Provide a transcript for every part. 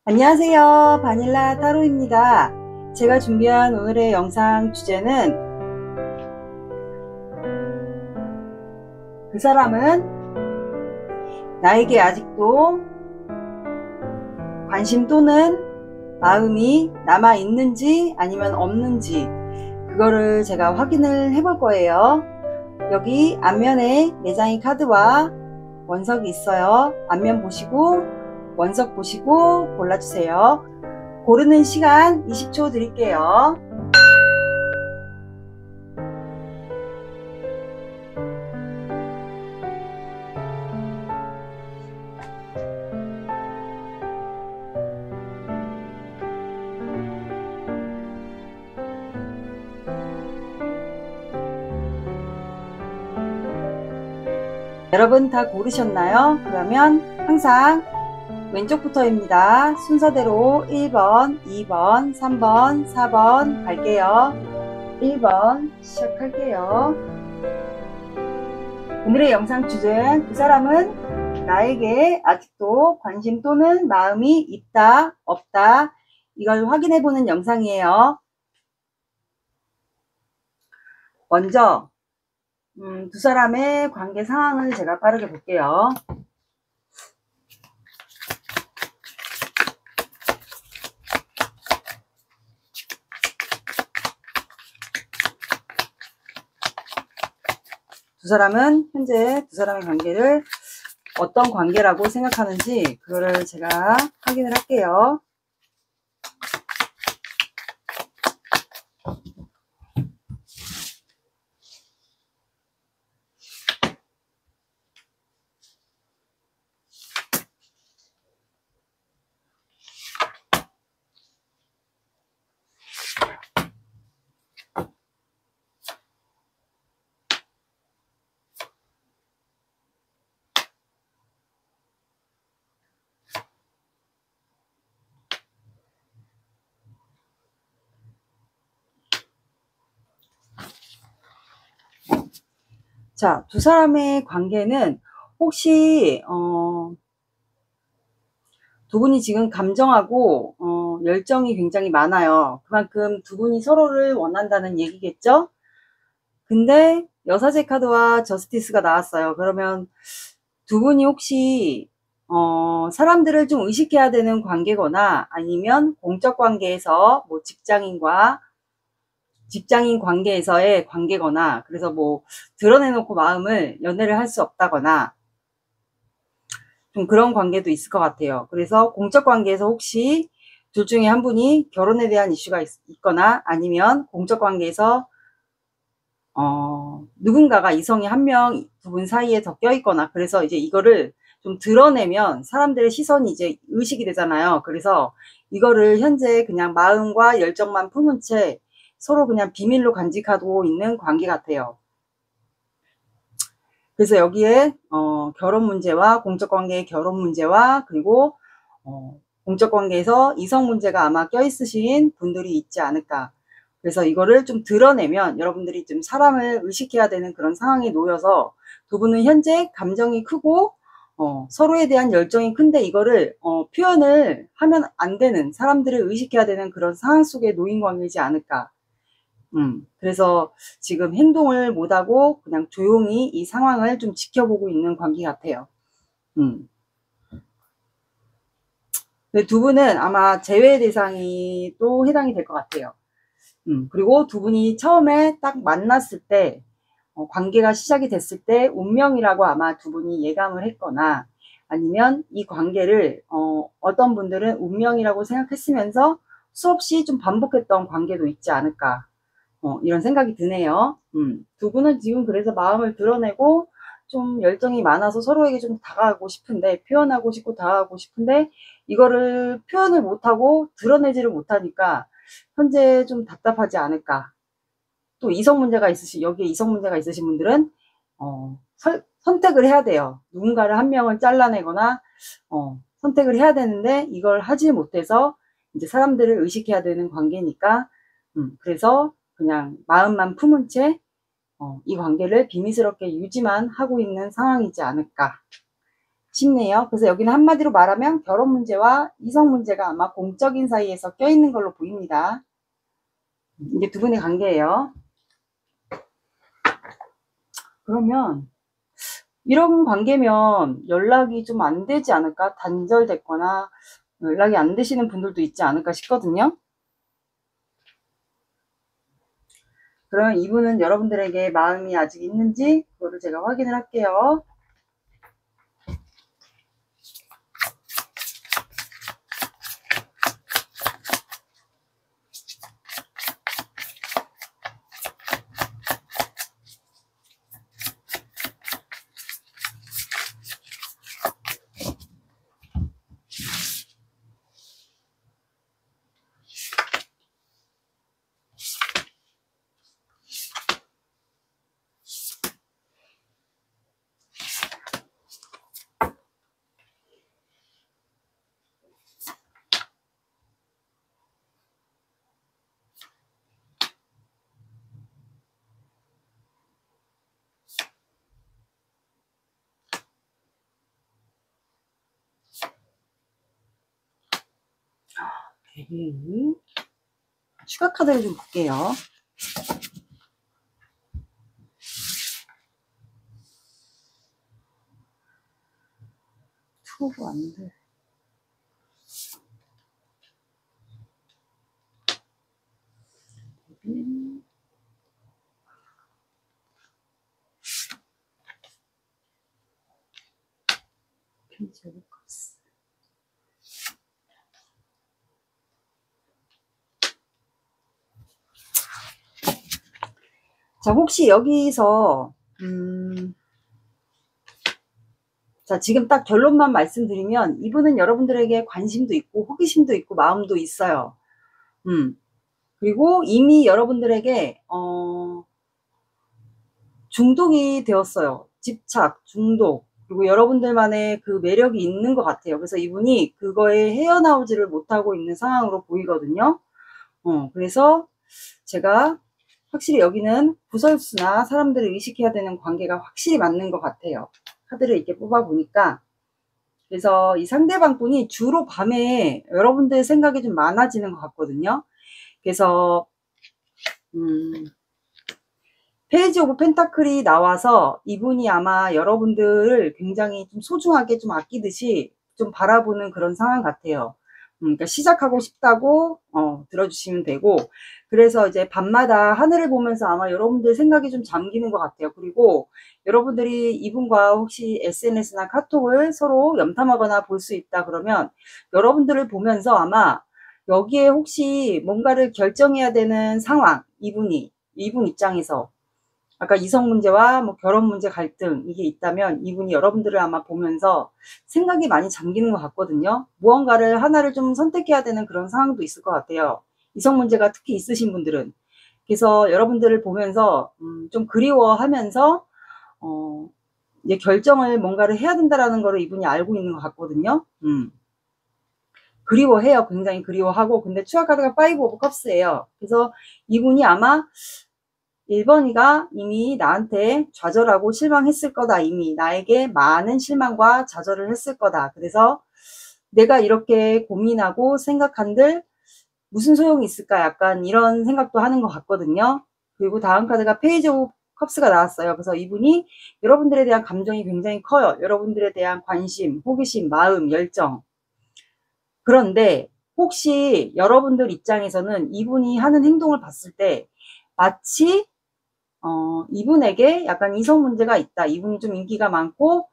안녕하세요. 바닐라 타로입니다. 제가 준비한 오늘의 영상 주제는 그 사람은 나에게 아직도 관심 또는 마음이 남아 있는지 아니면 없는지 그거를 제가 확인을 해볼 거예요. 여기 앞면에 내장의 카드와 원석이 있어요. 앞면 보시고 원석 보시고 골라주세요. 고르는 시간 20초 드릴게요. 여러분 다 고르셨나요? 그러면 항상 왼쪽부터입니다. 순서대로 1번, 2번, 3번, 4번 갈게요. 1번 시작할게요. 오늘의 영상 주제는 그 사람은 나에게 아직도 관심 또는 마음이 있다, 없다 이걸 확인해보는 영상이에요. 먼저 두 사람의 관계 상황을 제가 빠르게 볼게요. 두 사람은 현재 두 사람의 관계를 어떤 관계라고 생각하는지 그거를 제가 확인을 할게요. 자, 두 사람의 관계는 혹시 두 분이 지금 감정하고 열정이 굉장히 많아요. 그만큼 두 분이 서로를 원한다는 얘기겠죠? 근데 여사제 카드와 저스티스가 나왔어요. 그러면 두 분이 혹시 사람들을 좀 의식해야 되는 관계거나 아니면 공적 관계에서 뭐 직장인 관계에서의 관계거나 그래서 뭐 드러내놓고 마음을 연애를 할 수 없다거나 좀 그런 관계도 있을 것 같아요. 그래서 공적 관계에서 혹시 둘 중에 한 분이 결혼에 대한 이슈가 있거나 아니면 공적 관계에서 누군가가 이성이 한 명, 두 분 사이에 더 껴있거나 그래서 이제 이거를 좀 드러내면 사람들의 시선이 이제 의식이 되잖아요. 그래서 이거를 현재 그냥 마음과 열정만 품은 채 서로 그냥 비밀로 간직하고 있는 관계 같아요. 그래서 여기에 결혼 문제와 공적 관계의 결혼 문제와 그리고 공적 관계에서 이성 문제가 아마 껴있으신 분들이 있지 않을까. 그래서 이거를 좀 드러내면 여러분들이 좀 사람을 의식해야 되는 그런 상황에 놓여서 두 분은 현재 감정이 크고 서로에 대한 열정이 큰데 이거를 표현을 하면 안 되는 사람들을 의식해야 되는 그런 상황 속에 놓인 관계이지 않을까. 그래서 지금 행동을 못하고 그냥 조용히 이 상황을 좀 지켜보고 있는 관계 같아요. 근데 두 분은 아마 제외 대상이 또 해당이 될 것 같아요. 그리고 두 분이 처음에 딱 만났을 때 관계가 시작이 됐을 때 운명이라고 아마 두 분이 예감을 했거나 아니면 이 관계를 어떤 분들은 운명이라고 생각했으면서 수없이 좀 반복했던 관계도 있지 않을까 이런 생각이 드네요. 두 분은 지금 그래서 마음을 드러내고 좀 열정이 많아서 서로에게 좀 다가가고 싶은데 표현하고 싶고 다가가고 싶은데 이거를 표현을 못하고 드러내지를 못하니까 현재 좀 답답하지 않을까. 또 여기에 이성 문제가 있으신 분들은 선택을 해야 돼요. 누군가를 한 명을 잘라내거나 선택을 해야 되는데 이걸 하지 못해서 이제 사람들을 의식해야 되는 관계니까 그래서 그냥 마음만 품은 채 이 관계를 비밀스럽게 유지만 하고 있는 상황이지 않을까 싶네요. 그래서 여기는 한마디로 말하면 결혼 문제와 이성 문제가 아마 공적인 사이에서 껴있는 걸로 보입니다. 이게 두 분의 관계예요. 그러면 이런 관계면 연락이 좀 안 되지 않을까? 단절됐거나 연락이 안 되시는 분들도 있지 않을까 싶거든요. 그러면 이분은 여러분들에게 마음이 아직 있는지 그거를 제가 확인을 할게요. 추가 카드를 좀 볼게요. 투브 안 돼. 자, 혹시 여기서 자, 지금 딱 결론만 말씀드리면 이분은 여러분들에게 관심도 있고 호기심도 있고 마음도 있어요. 그리고 이미 여러분들에게 중독이 되었어요. 집착, 중독, 그리고 여러분들만의 그 매력이 있는 것 같아요. 그래서 이분이 그거에 헤어나오지를 못하고 있는 상황으로 보이거든요. 그래서 제가 확실히 여기는 구설수나 사람들을 의식해야 되는 관계가 확실히 맞는 것 같아요. 카드를 이렇게 뽑아보니까. 그래서 이 상대방 분이 주로 밤에 여러분들 생각이 좀 많아지는 것 같거든요. 그래서 페이지 오브 펜타클이 나와서 이분이 아마 여러분들을 굉장히 좀 소중하게 좀 아끼듯이 좀 바라보는 그런 상황 같아요. 그러니까 시작하고 싶다고 들어주시면 되고, 그래서 이제 밤마다 하늘을 보면서 아마 여러분들 생각이 좀 잠기는 것 같아요. 그리고 여러분들이 이분과 혹시 SNS나 카톡을 서로 염탐하거나 볼 수 있다 그러면 여러분들을 보면서 아마 여기에 혹시 뭔가를 결정해야 되는 상황, 이분 입장에서 아까 이성 문제와 뭐 결혼 문제 갈등 이게 있다면 이분이 여러분들을 아마 보면서 생각이 많이 잠기는 것 같거든요. 무언가를 하나를 좀 선택해야 되는 그런 상황도 있을 것 같아요. 이성 문제가 특히 있으신 분들은. 그래서 여러분들을 보면서 좀 그리워하면서 이제 결정을 뭔가를 해야 된다라는 거를 이분이 알고 있는 것 같거든요. 그리워해요. 굉장히 그리워하고. 근데 추가 카드가 5 오브 컵스예요. 그래서 이분이 아마 1번이가 이미 나한테 좌절하고 실망했을 거다. 이미 나에게 많은 실망과 좌절을 했을 거다. 그래서 내가 이렇게 고민하고 생각한들 무슨 소용이 있을까? 약간 이런 생각도 하는 것 같거든요. 그리고 다음 카드가 페이지 오브 컵스가 나왔어요. 그래서 이분이 여러분들에 대한 감정이 굉장히 커요. 여러분들에 대한 관심, 호기심, 마음, 열정. 그런데 혹시 여러분들 입장에서는 이분이 하는 행동을 봤을 때 마치 이분에게 약간 이성 문제가 있다. 이분이 좀 인기가 많고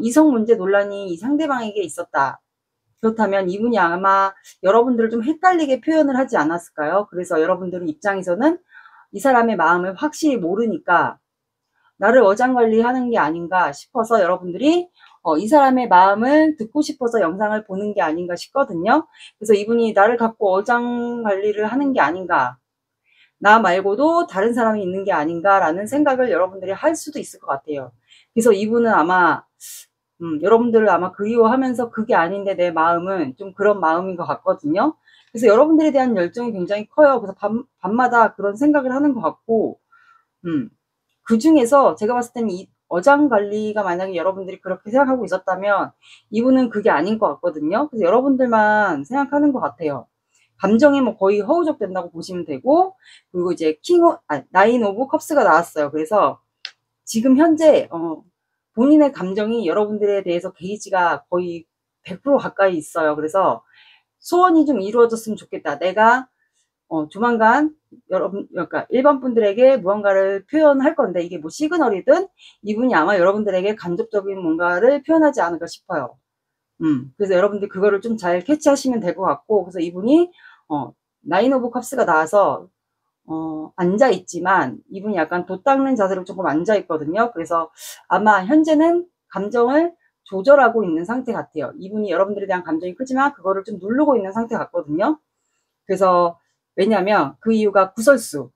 이성 문제 논란이 이 상대방에게 있었다. 그렇다면 이분이 아마 여러분들을 좀 헷갈리게 표현을 하지 않았을까요? 그래서 여러분들 입장에서는 이 사람의 마음을 확실히 모르니까 나를 어장관리하는 게 아닌가 싶어서 여러분들이 이 사람의 마음을 듣고 싶어서 영상을 보는 게 아닌가 싶거든요. 그래서 이분이 나를 갖고 어장관리를 하는 게 아닌가, 나 말고도 다른 사람이 있는 게 아닌가라는 생각을 여러분들이 할 수도 있을 것 같아요. 그래서 이분은 아마 여러분들을 아마 그리워하면서 그게 아닌데 내 마음은 좀 그런 마음인 것 같거든요. 그래서 여러분들에 대한 열정이 굉장히 커요. 그래서 밤마다 그런 생각을 하는 것 같고, 그 중에서 제가 봤을 때는 어장관리가 만약에 여러분들이 그렇게 생각하고 있었다면 이분은 그게 아닌 것 같거든요. 그래서 여러분들만 생각하는 것 같아요. 감정이 뭐 거의 허우적 된다고 보시면 되고, 그리고 이제 나인 오브 컵스가 나왔어요. 그래서 지금 현재 본인의 감정이 여러분들에 대해서 게이지가 거의 100% 가까이 있어요. 그래서 소원이 좀 이루어졌으면 좋겠다. 내가 조만간 그러니까 일반 분들에게 무언가를 표현할 건데, 이게 뭐 시그널이든 이분이 아마 여러분들에게 간접적인 뭔가를 표현하지 않을까 싶어요. 그래서 여러분들 그거를 좀 잘 캐치하시면 될 것 같고, 그래서 이분이 나인 오브 컵스가 나와서 앉아 있지만 이분이 약간 돛 닦는 자세로 조금 앉아 있거든요. 그래서 아마 현재는 감정을 조절하고 있는 상태 같아요. 이분이 여러분들에 대한 감정이 크지만 그거를 좀 누르고 있는 상태 같거든요. 그래서 왜냐면 그 이유가 구설수.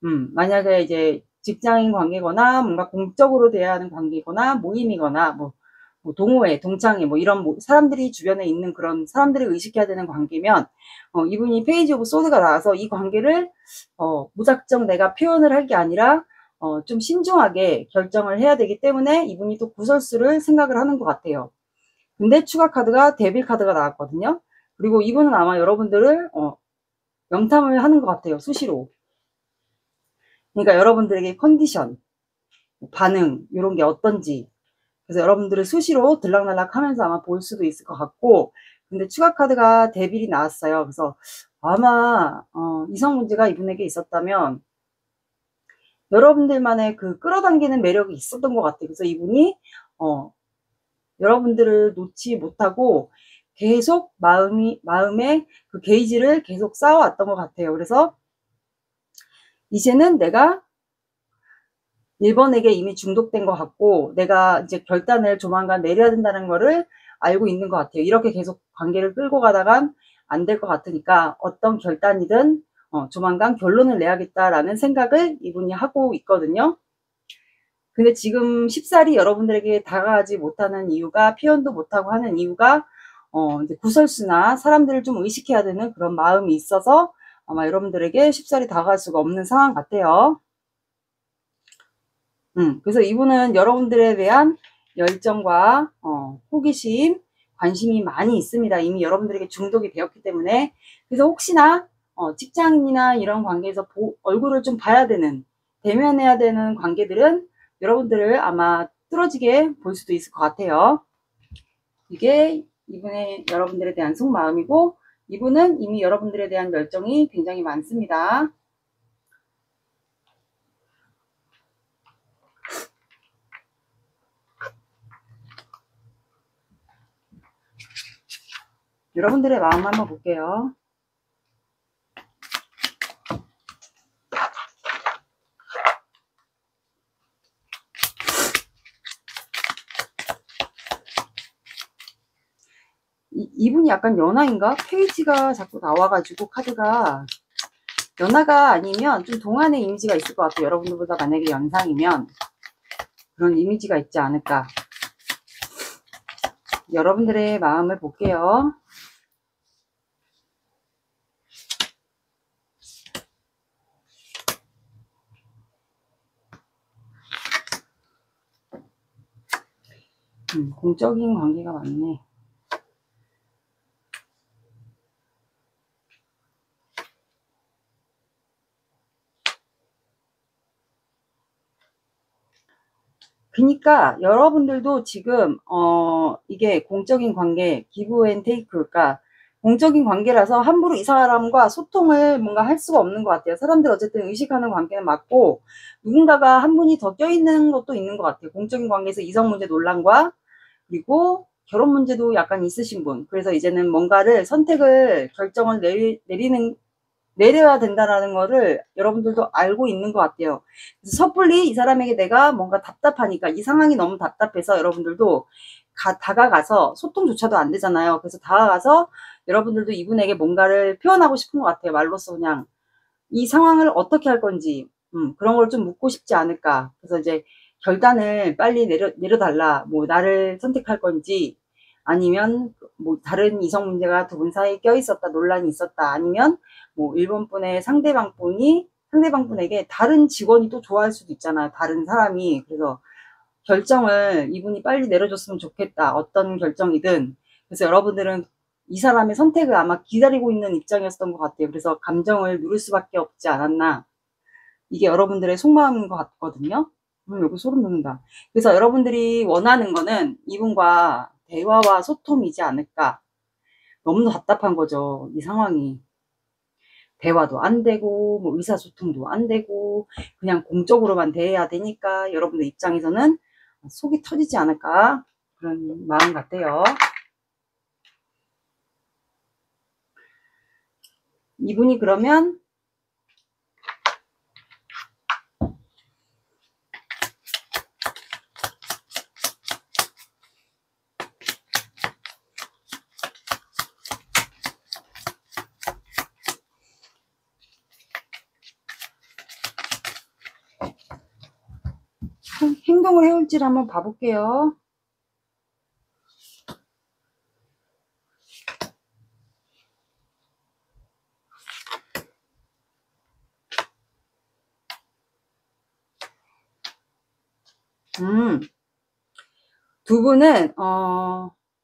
만약에 이제 직장인 관계거나 뭔가 공적으로 돼야 하는 관계거나 모임이거나 뭐 동호회, 동창회 뭐 이런 사람들이 주변에 있는 그런 사람들이 의식해야 되는 관계면 이분이 페이지 오브 소드가 나와서 이 관계를 무작정 내가 표현을 할 게 아니라 좀 신중하게 결정을 해야 되기 때문에 이분이 또 구설수를 생각을 하는 것 같아요. 근데 추가 카드가 데빌 카드가 나왔거든요. 그리고 이분은 아마 여러분들을 염탐을 하는 것 같아요. 수시로. 그러니까 여러분들에게 컨디션, 반응 이런 게 어떤지, 그래서 여러분들을 수시로 들락날락 하면서 아마 볼 수도 있을 것 같고, 근데 추가 카드가 데빌이 나왔어요. 그래서 아마 이성 문제가 이분에게 있었다면 여러분들만의 그 끌어당기는 매력이 있었던 것 같아요. 그래서 이분이 여러분들을 놓지 못하고 계속 마음에 그 게이지를 계속 쌓아왔던 것 같아요. 그래서 이제는 내가 1번에게 이미 중독된 것 같고 내가 이제 결단을 조만간 내려야 된다는 거를 알고 있는 것 같아요. 이렇게 계속 관계를 끌고 가다간 안 될 것 같으니까 어떤 결단이든 조만간 결론을 내야겠다라는 생각을 이분이 하고 있거든요. 근데 지금 쉽사리 여러분들에게 다가가지 못하는 이유가, 표현도 못하고 하는 이유가 이제 구설수나 사람들을 좀 의식해야 되는 그런 마음이 있어서 아마 여러분들에게 쉽사리 다가갈 수가 없는 상황 같아요. 그래서 이분은 여러분들에 대한 열정과 호기심, 관심이 많이 있습니다. 이미 여러분들에게 중독이 되었기 때문에. 그래서 혹시나 직장이나 이런 관계에서 얼굴을 좀 봐야 되는, 대면해야 되는 관계들은 여러분들을 아마 뚫어지게 볼 수도 있을 것 같아요. 이게 이분의 여러분들에 대한 속마음이고, 이분은 이미 여러분들에 대한 열정이 굉장히 많습니다. 여러분들의 마음 한번 볼게요. 이분이 약간 연하인가? 페이지가 자꾸 나와가지고 카드가 연하가 아니면 좀 동안의 이미지가 있을 것 같아요. 여러분들보다 만약에 연상이면 그런 이미지가 있지 않을까. 여러분들의 마음을 볼게요. 공적인 관계가 많네. 그러니까 여러분들도 지금 이게 공적인 관계, 기브 앤 테이크가 공적인 관계라서 함부로 이 사람과 소통을 뭔가 할 수가 없는 것 같아요. 사람들 어쨌든 의식하는 관계는 맞고 누군가가 한 분이 더 껴있는 것도 있는 것 같아요. 공적인 관계에서 이성 문제 논란과 그리고 결혼 문제도 약간 있으신 분. 그래서 이제는 뭔가를 선택을 결정을 내려야 된다라는 거를 여러분들도 알고 있는 것 같아요. 그래서 섣불리 이 사람에게 내가 뭔가 답답하니까, 이 상황이 너무 답답해서 여러분들도 다가가서 소통조차도 안 되잖아요. 그래서 다가가서 여러분들도 이분에게 뭔가를 표현하고 싶은 것 같아요. 말로써 그냥 이 상황을 어떻게 할 건지 그런 걸 좀 묻고 싶지 않을까. 그래서 이제 결단을 빨리 내려달라. 뭐 나를 선택할 건지, 아니면 뭐 다른 이성 문제가 두 분 사이에 껴있었다, 논란이 있었다, 아니면 뭐 일본 분의 상대방 분에게 다른 직원이 또 좋아할 수도 있잖아요. 다른 사람이. 그래서 결정을 이분이 빨리 내려줬으면 좋겠다. 어떤 결정이든. 그래서 여러분들은 이 사람의 선택을 아마 기다리고 있는 입장이었던 것 같아요. 그래서 감정을 누를 수밖에 없지 않았나. 이게 여러분들의 속마음인 것 같거든요. 여기 소름 돋는다. 그래서 여러분들이 원하는 거는 이분과 대화와 소통이지 않을까. 너무 답답한 거죠. 이 상황이. 대화도 안 되고 뭐 의사소통도 안 되고 그냥 공적으로만 대해야 되니까 여러분들 입장에서는 속이 터지지 않을까 그런 마음 같아요. 이분이 그러면 행동을 해올지를 한번 봐볼게요. 두 분은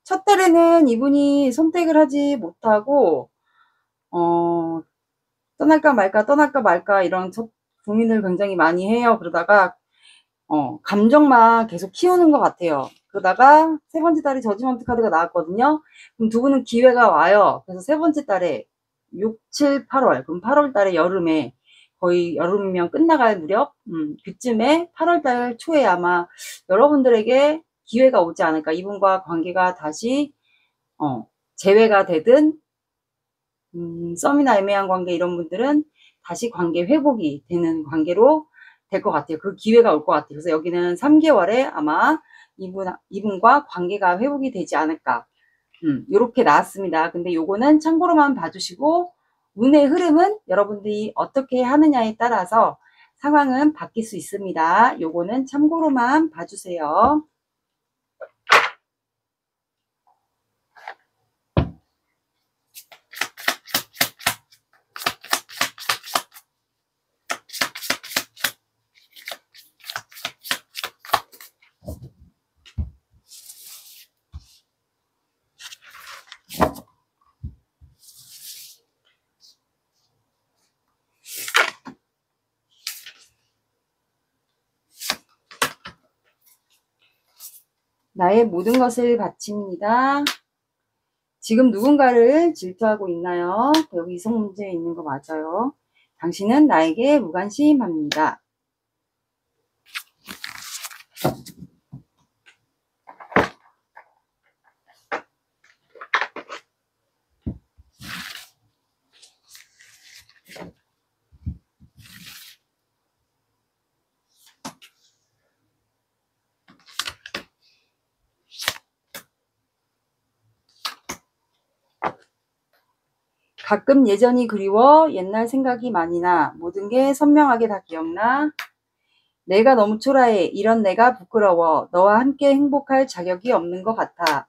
첫 달에는 이분이 선택을 하지 못하고 떠날까 말까 이런 고민을 굉장히 많이 해요. 그러다가 감정만 계속 키우는 것 같아요. 그러다가 세 번째 달에 저지먼트 카드가 나왔거든요. 그럼 두 분은 기회가 와요. 그래서 세 번째 달에 6, 7, 8월 그럼 8월 달에 여름에 거의 여름이면 끝나갈 무렵 그쯤에 8월 달 초에 아마 여러분들에게 기회가 오지 않을까. 이분과 관계가 다시 재회가 되든 썸이나 애매한 관계 이런 분들은 다시 관계 회복이 되는 관계로 될 것 같아요. 그 기회가 올 것 같아요. 그래서 여기는 3개월에 아마 이분과 관계가 회복이 되지 않을까. 이렇게 나왔습니다. 근데 요거는 참고로만 봐주시고 운의 흐름은 여러분들이 어떻게 하느냐에 따라서 상황은 바뀔 수 있습니다. 요거는 참고로만 봐주세요. 나의 모든 것을 바칩니다. 지금 누군가를 질투하고 있나요? 여기 이성 문제 있는 거 맞아요. 당신은 나에게 무관심합니다. 가끔 예전이 그리워 옛날 생각이 많이 나 모든 게 선명하게 다 기억나 내가 너무 초라해 이런 내가 부끄러워 너와 함께 행복할 자격이 없는 것 같아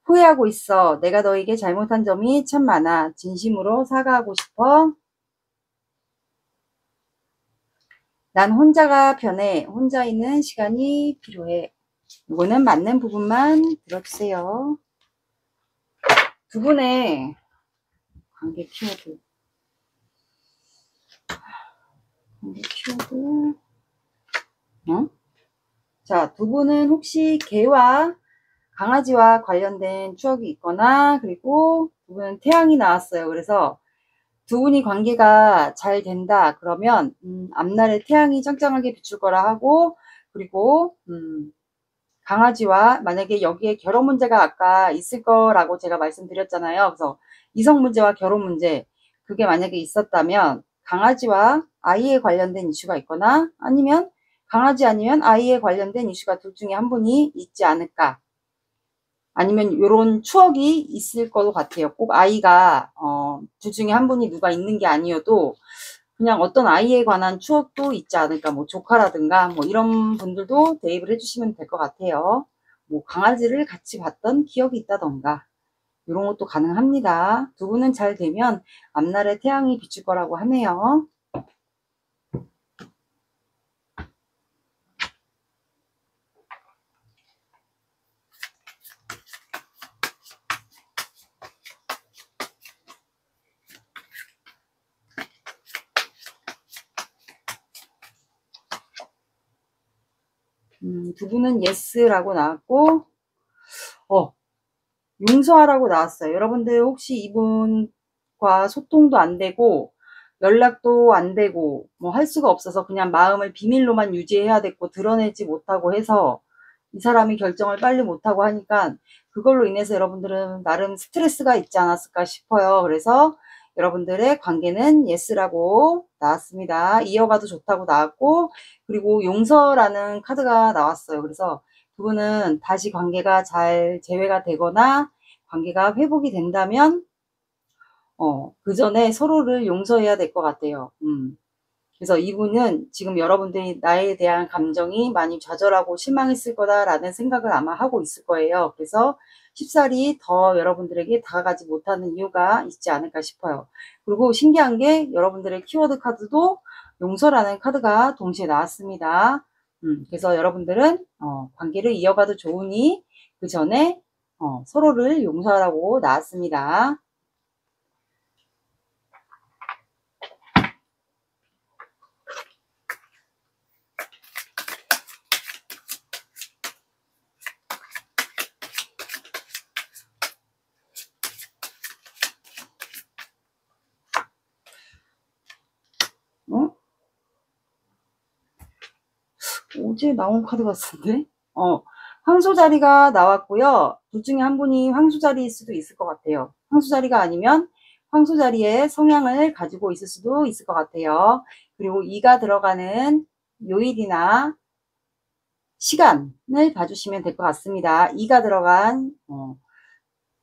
후회하고 있어 내가 너에게 잘못한 점이 참 많아 진심으로 사과하고 싶어 난 혼자가 편해 혼자 있는 시간이 필요해 이거는 맞는 부분만 들어주세요. 두 분의 관계 키워드 자, 두 분은 혹시 개와 강아지와 관련된 추억이 있거나 그리고 두 분은 태양이 나왔어요. 그래서 두 분이 관계가 잘 된다 그러면 앞날에 태양이 짱짱하게 비출 거라 하고 그리고 강아지와 만약에 여기에 결혼 문제가 아까 있을 거라고 제가 말씀드렸잖아요. 그래서 이성 문제와 결혼 문제 그게 만약에 있었다면 강아지와 아이에 관련된 이슈가 있거나 아니면 강아지 아니면 아이에 관련된 이슈가 둘 중에 한 분이 있지 않을까. 아니면 이런 추억이 있을 것 같아요. 꼭 아이가 둘 중에 한 분이 누가 있는 게 아니어도 그냥 어떤 아이에 관한 추억도 있지 않을까. 뭐 조카라든가 뭐 이런 분들도 대입을 해주시면 될 것 같아요. 뭐 강아지를 같이 봤던 기억이 있다던가 이런 것도 가능합니다. 두 분은 잘 되면 앞날에 태양이 비출 거라고 하네요. 두 분은 yes라고 나왔고, 용서하라고 나왔어요. 여러분들 혹시 이분과 소통도 안 되고, 연락도 안 되고, 뭐 할 수가 없어서 그냥 마음을 비밀로만 유지해야 됐고, 드러내지 못하고 해서, 이 사람이 결정을 빨리 못하고 하니까, 그걸로 인해서 여러분들은 나름 스트레스가 있지 않았을까 싶어요. 그래서 여러분들의 관계는 yes라고 나왔습니다. 이어가도 좋다고 나왔고, 그리고 용서라는 카드가 나왔어요. 그래서 두 분은 다시 관계가 잘 재회가 되거나 관계가 회복이 된다면 그 전에 서로를 용서해야 될 것 같아요. 그래서 이분은 지금 여러분들이 나에 대한 감정이 많이 좌절하고 실망했을 거다라는 생각을 아마 하고 있을 거예요. 그래서 쉽사리 더 여러분들에게 다가가지 못하는 이유가 있지 않을까 싶어요. 그리고 신기한 게 여러분들의 키워드 카드도 용서라는 카드가 동시에 나왔습니다. 그래서 여러분들은 관계를 이어가도 좋으니 그 전에 서로를 용서하라고 나왔습니다. 어제 나온 카드 같은데? 황소자리가 나왔고요. 둘 중에 한 분이 황소자리일 수도 있을 것 같아요. 황소자리가 아니면 황소자리의 성향을 가지고 있을 수도 있을 것 같아요. 그리고 2가 들어가는 요일이나 시간을 봐주시면 될 것 같습니다. 2가 들어간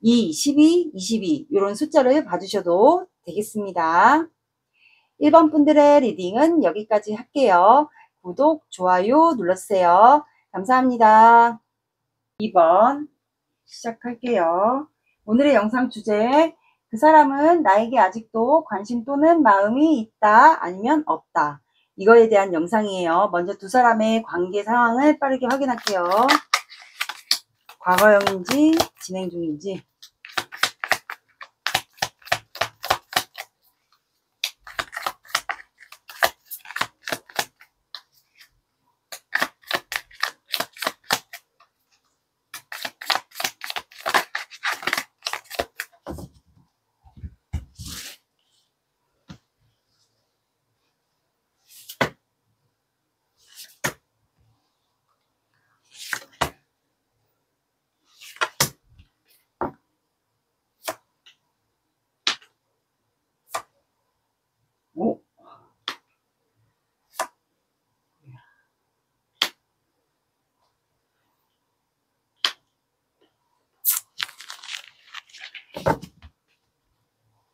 2, 12, 22 이런 숫자를 봐주셔도 되겠습니다. 1번 분들의 리딩은 여기까지 할게요. 구독, 좋아요 눌러주세요. 감사합니다. 2번 시작할게요. 오늘의 영상 주제, 그 사람은 나에게 아직도 관심 또는 마음이 있다 아니면 없다. 이거에 대한 영상이에요. 먼저 두 사람의 관계 상황을 빠르게 확인할게요. 과거형인지 진행 중인지. 오.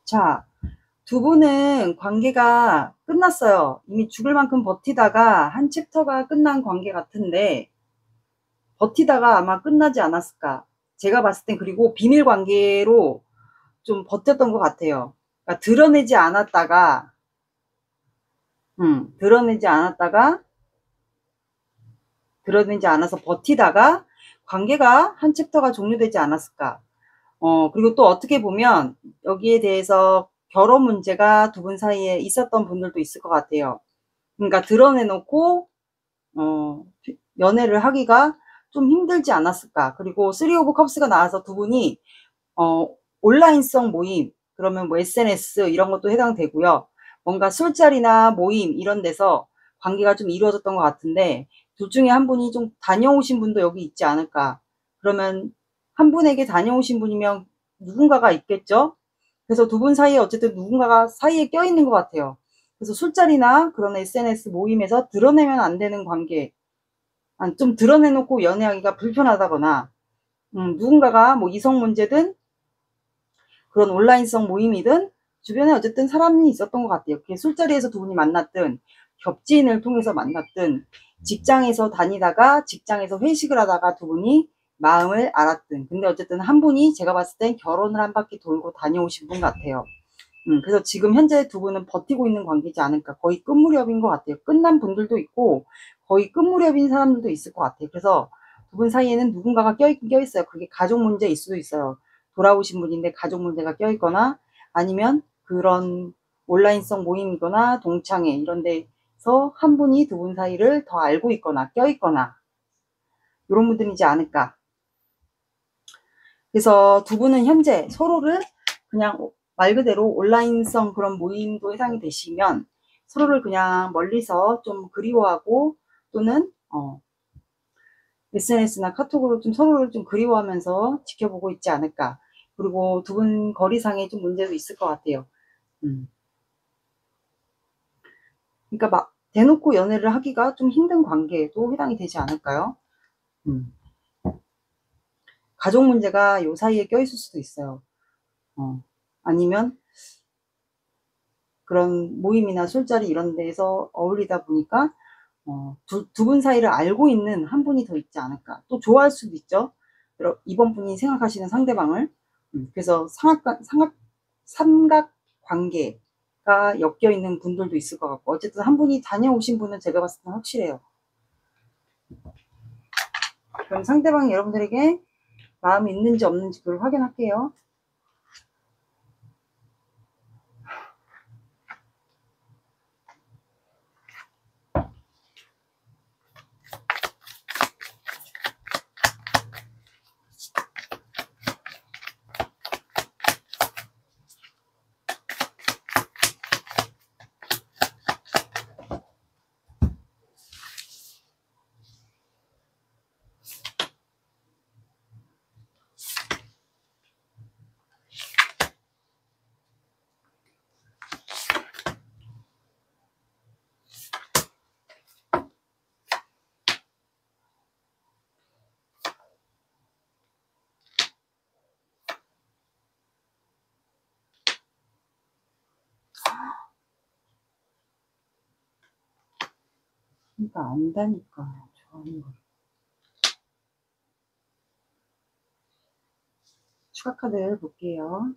자, 두 분은 관계가 끝났어요. 이미 죽을 만큼 버티다가 한 챕터가 끝난 관계 같은데, 버티다가 아마 끝나지 않았을까. 제가 봤을 땐 그리고 비밀 관계로 좀 버텼던 것 같아요. 그러니까 드러내지 않아서 버티다가 관계가 한 챕터가 종료되지 않았을까. 그리고 또 어떻게 보면 여기에 대해서 결혼 문제가 두 분 사이에 있었던 분들도 있을 것 같아요. 그러니까 드러내놓고 연애를 하기가 좀 힘들지 않았을까. 그리고 3 오브 컵스가 나와서 두 분이 온라인성 모임, 그러면 뭐 SNS 이런 것도 해당되고요. 뭔가 술자리나 모임 이런 데서 관계가 좀 이루어졌던 것 같은데, 둘 중에 한 분이 좀 다녀오신 분도 여기 있지 않을까. 그러면 한 분에게 다녀오신 분이면 누군가가 있겠죠? 그래서 두 분 사이에 어쨌든 누군가가 사이에 껴있는 것 같아요. 그래서 술자리나 그런 SNS 모임에서 드러내면 안 되는 관계, 좀 드러내놓고 연애하기가 불편하다거나, 누군가가 뭐 이성 문제든 그런 온라인성 모임이든 주변에 어쨌든 사람이 있었던 것 같아요. 그게 술자리에서 두 분이 만났든, 겹지인을 통해서 만났든, 직장에서 다니다가 직장에서 회식을 하다가 두 분이 마음을 알았든. 근데 어쨌든 한 분이 제가 봤을 땐 결혼을 한 바퀴 돌고 다녀오신 분 같아요. 그래서 지금 현재 두 분은 버티고 있는 관계지 않을까. 거의 끝무렵인 것 같아요. 끝난 분들도 있고 거의 끝무렵인 사람들도 있을 것 같아요. 그래서 두 분 사이에는 누군가가 껴있어요. 그게 가족 문제일 수도 있어요. 돌아오신 분인데 가족 문제가 껴있거나, 아니면 그런 온라인성 모임이거나 동창회 이런 데서 한 분이 두 분 사이를 더 알고 있거나 껴있거나, 이런 분들이지 않을까. 그래서 두 분은 현재 서로를 그냥 말 그대로 온라인성 그런 모임도 해당이 되시면 서로를 그냥 멀리서 좀 그리워하고 또는 SNS나 카톡으로 좀 서로를 좀 그리워하면서 지켜보고 있지 않을까. 그리고 두 분 거리상에 좀 문제도 있을 것 같아요. 그러니까 막 대놓고 연애를 하기가 좀 힘든 관계에도 해당이 되지 않을까요? 가족 문제가 요 사이에 껴있을 수도 있어요. 아니면 그런 모임이나 술자리 이런 데에서 어울리다 보니까 두 분 사이를 알고 있는 한 분이 더 있지 않을까. 또 좋아할 수도 있죠. 이번 분이 생각하시는 상대방을. 그래서 삼각 관계가 엮여 있는 분들도 있을 것 같고, 어쨌든 한 분이 다녀오신 분은 제가 봤을 때 확실해요. 그럼 상대방이 여러분들에게 마음이 있는지 없는지 그걸 확인할게요. 그러니까 안다니까, 좋아하는 거. 추가 카드 볼게요.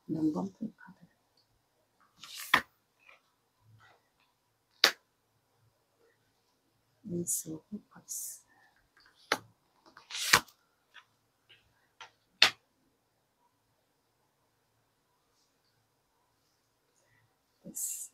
연금풀 카드. 에이스 오브 컵스. 됐어.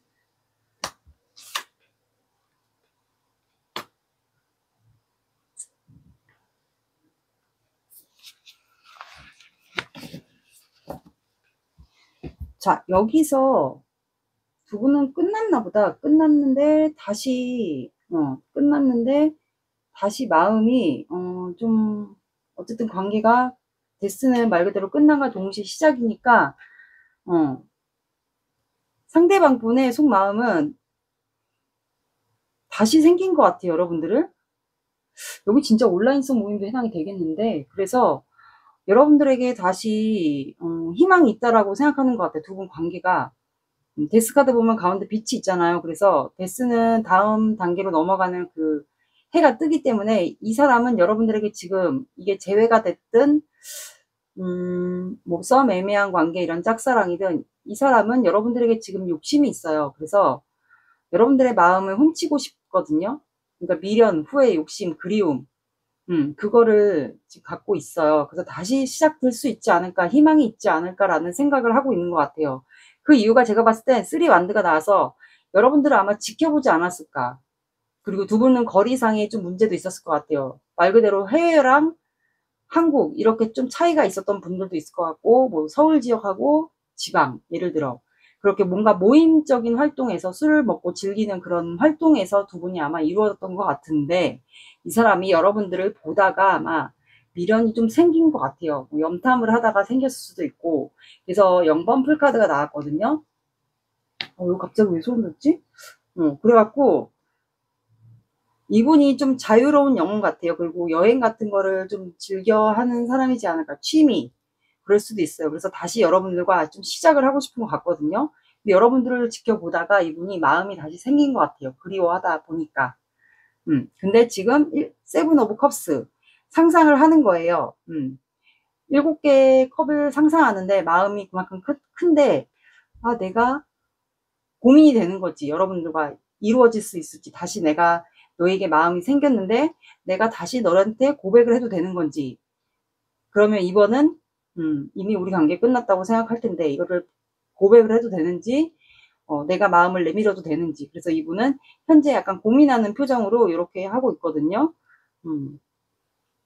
자, 여기서 두 분은 끝났나 보다. 끝났는데 다시 마음이 좀 어쨌든 관계가 데스는 말 그대로 끝난과 동시에 시작이니까 상대방 분의 속마음은 다시 생긴 것 같아요. 여러분들을. 여기 진짜 온라인성 모임도 해당이 되겠는데, 그래서 여러분들에게 다시 희망이 있다라고 생각하는 것 같아요. 두 분 관계가. 데스 카드 보면 가운데 빛이 있잖아요. 그래서 데스는 다음 단계로 넘어가는 그 해가 뜨기 때문에 이 사람은 여러분들에게 지금 이게 재회가 됐든 뭐 썸 애매한 관계 이런 짝사랑이든 이 사람은 여러분들에게 지금 욕심이 있어요. 그래서 여러분들의 마음을 훔치고 싶거든요. 그러니까 미련, 후회, 욕심, 그리움 그거를 지금 갖고 있어요. 그래서 다시 시작될 수 있지 않을까, 희망이 있지 않을까라는 생각을 하고 있는 것 같아요. 그 이유가 제가 봤을 때 3완드가 나와서 여러분들을 아마 지켜보지 않았을까. 그리고 두 분은 거리상에 좀 문제도 있었을 것 같아요. 말 그대로 해외랑 한국 이렇게 좀 차이가 있었던 분들도 있을 것 같고, 뭐 서울 지역하고 지방 예를 들어 그렇게 뭔가 모임적인 활동에서 술을 먹고 즐기는 그런 활동에서 두 분이 아마 이루어졌던 것 같은데, 이 사람이 여러분들을 보다가 아마 미련이 좀 생긴 것 같아요. 뭐 염탐을 하다가 생겼을 수도 있고. 그래서 0번 풀카드가 나왔거든요. 이거 갑자기 왜 소름 돋지? 그래갖고 이분이 좀 자유로운 영혼 같아요. 그리고 여행 같은 거를 좀 즐겨 하는 사람이지 않을까. 취미. 그럴 수도 있어요. 그래서 다시 여러분들과 좀 시작을 하고 싶은 것 같거든요. 근데 여러분들을 지켜보다가 이분이 마음이 다시 생긴 것 같아요. 그리워하다 보니까. 근데 지금 세븐 오브 컵스 상상을 하는 거예요. 7개의 컵을 상상하는데 마음이 그만큼 큰데 내가 고민이 되는 거지. 여러분들과 이루어질 수 있을지, 다시 내가 너에게 마음이 생겼는데 내가 다시 너한테 고백을 해도 되는 건지, 그러면 이번은 이미 우리 관계 끝났다고 생각할 텐데 이거를 고백을 해도 되는지, 내가 마음을 내밀어도 되는지. 그래서 이분은 현재 약간 고민하는 표정으로 이렇게 하고 있거든요.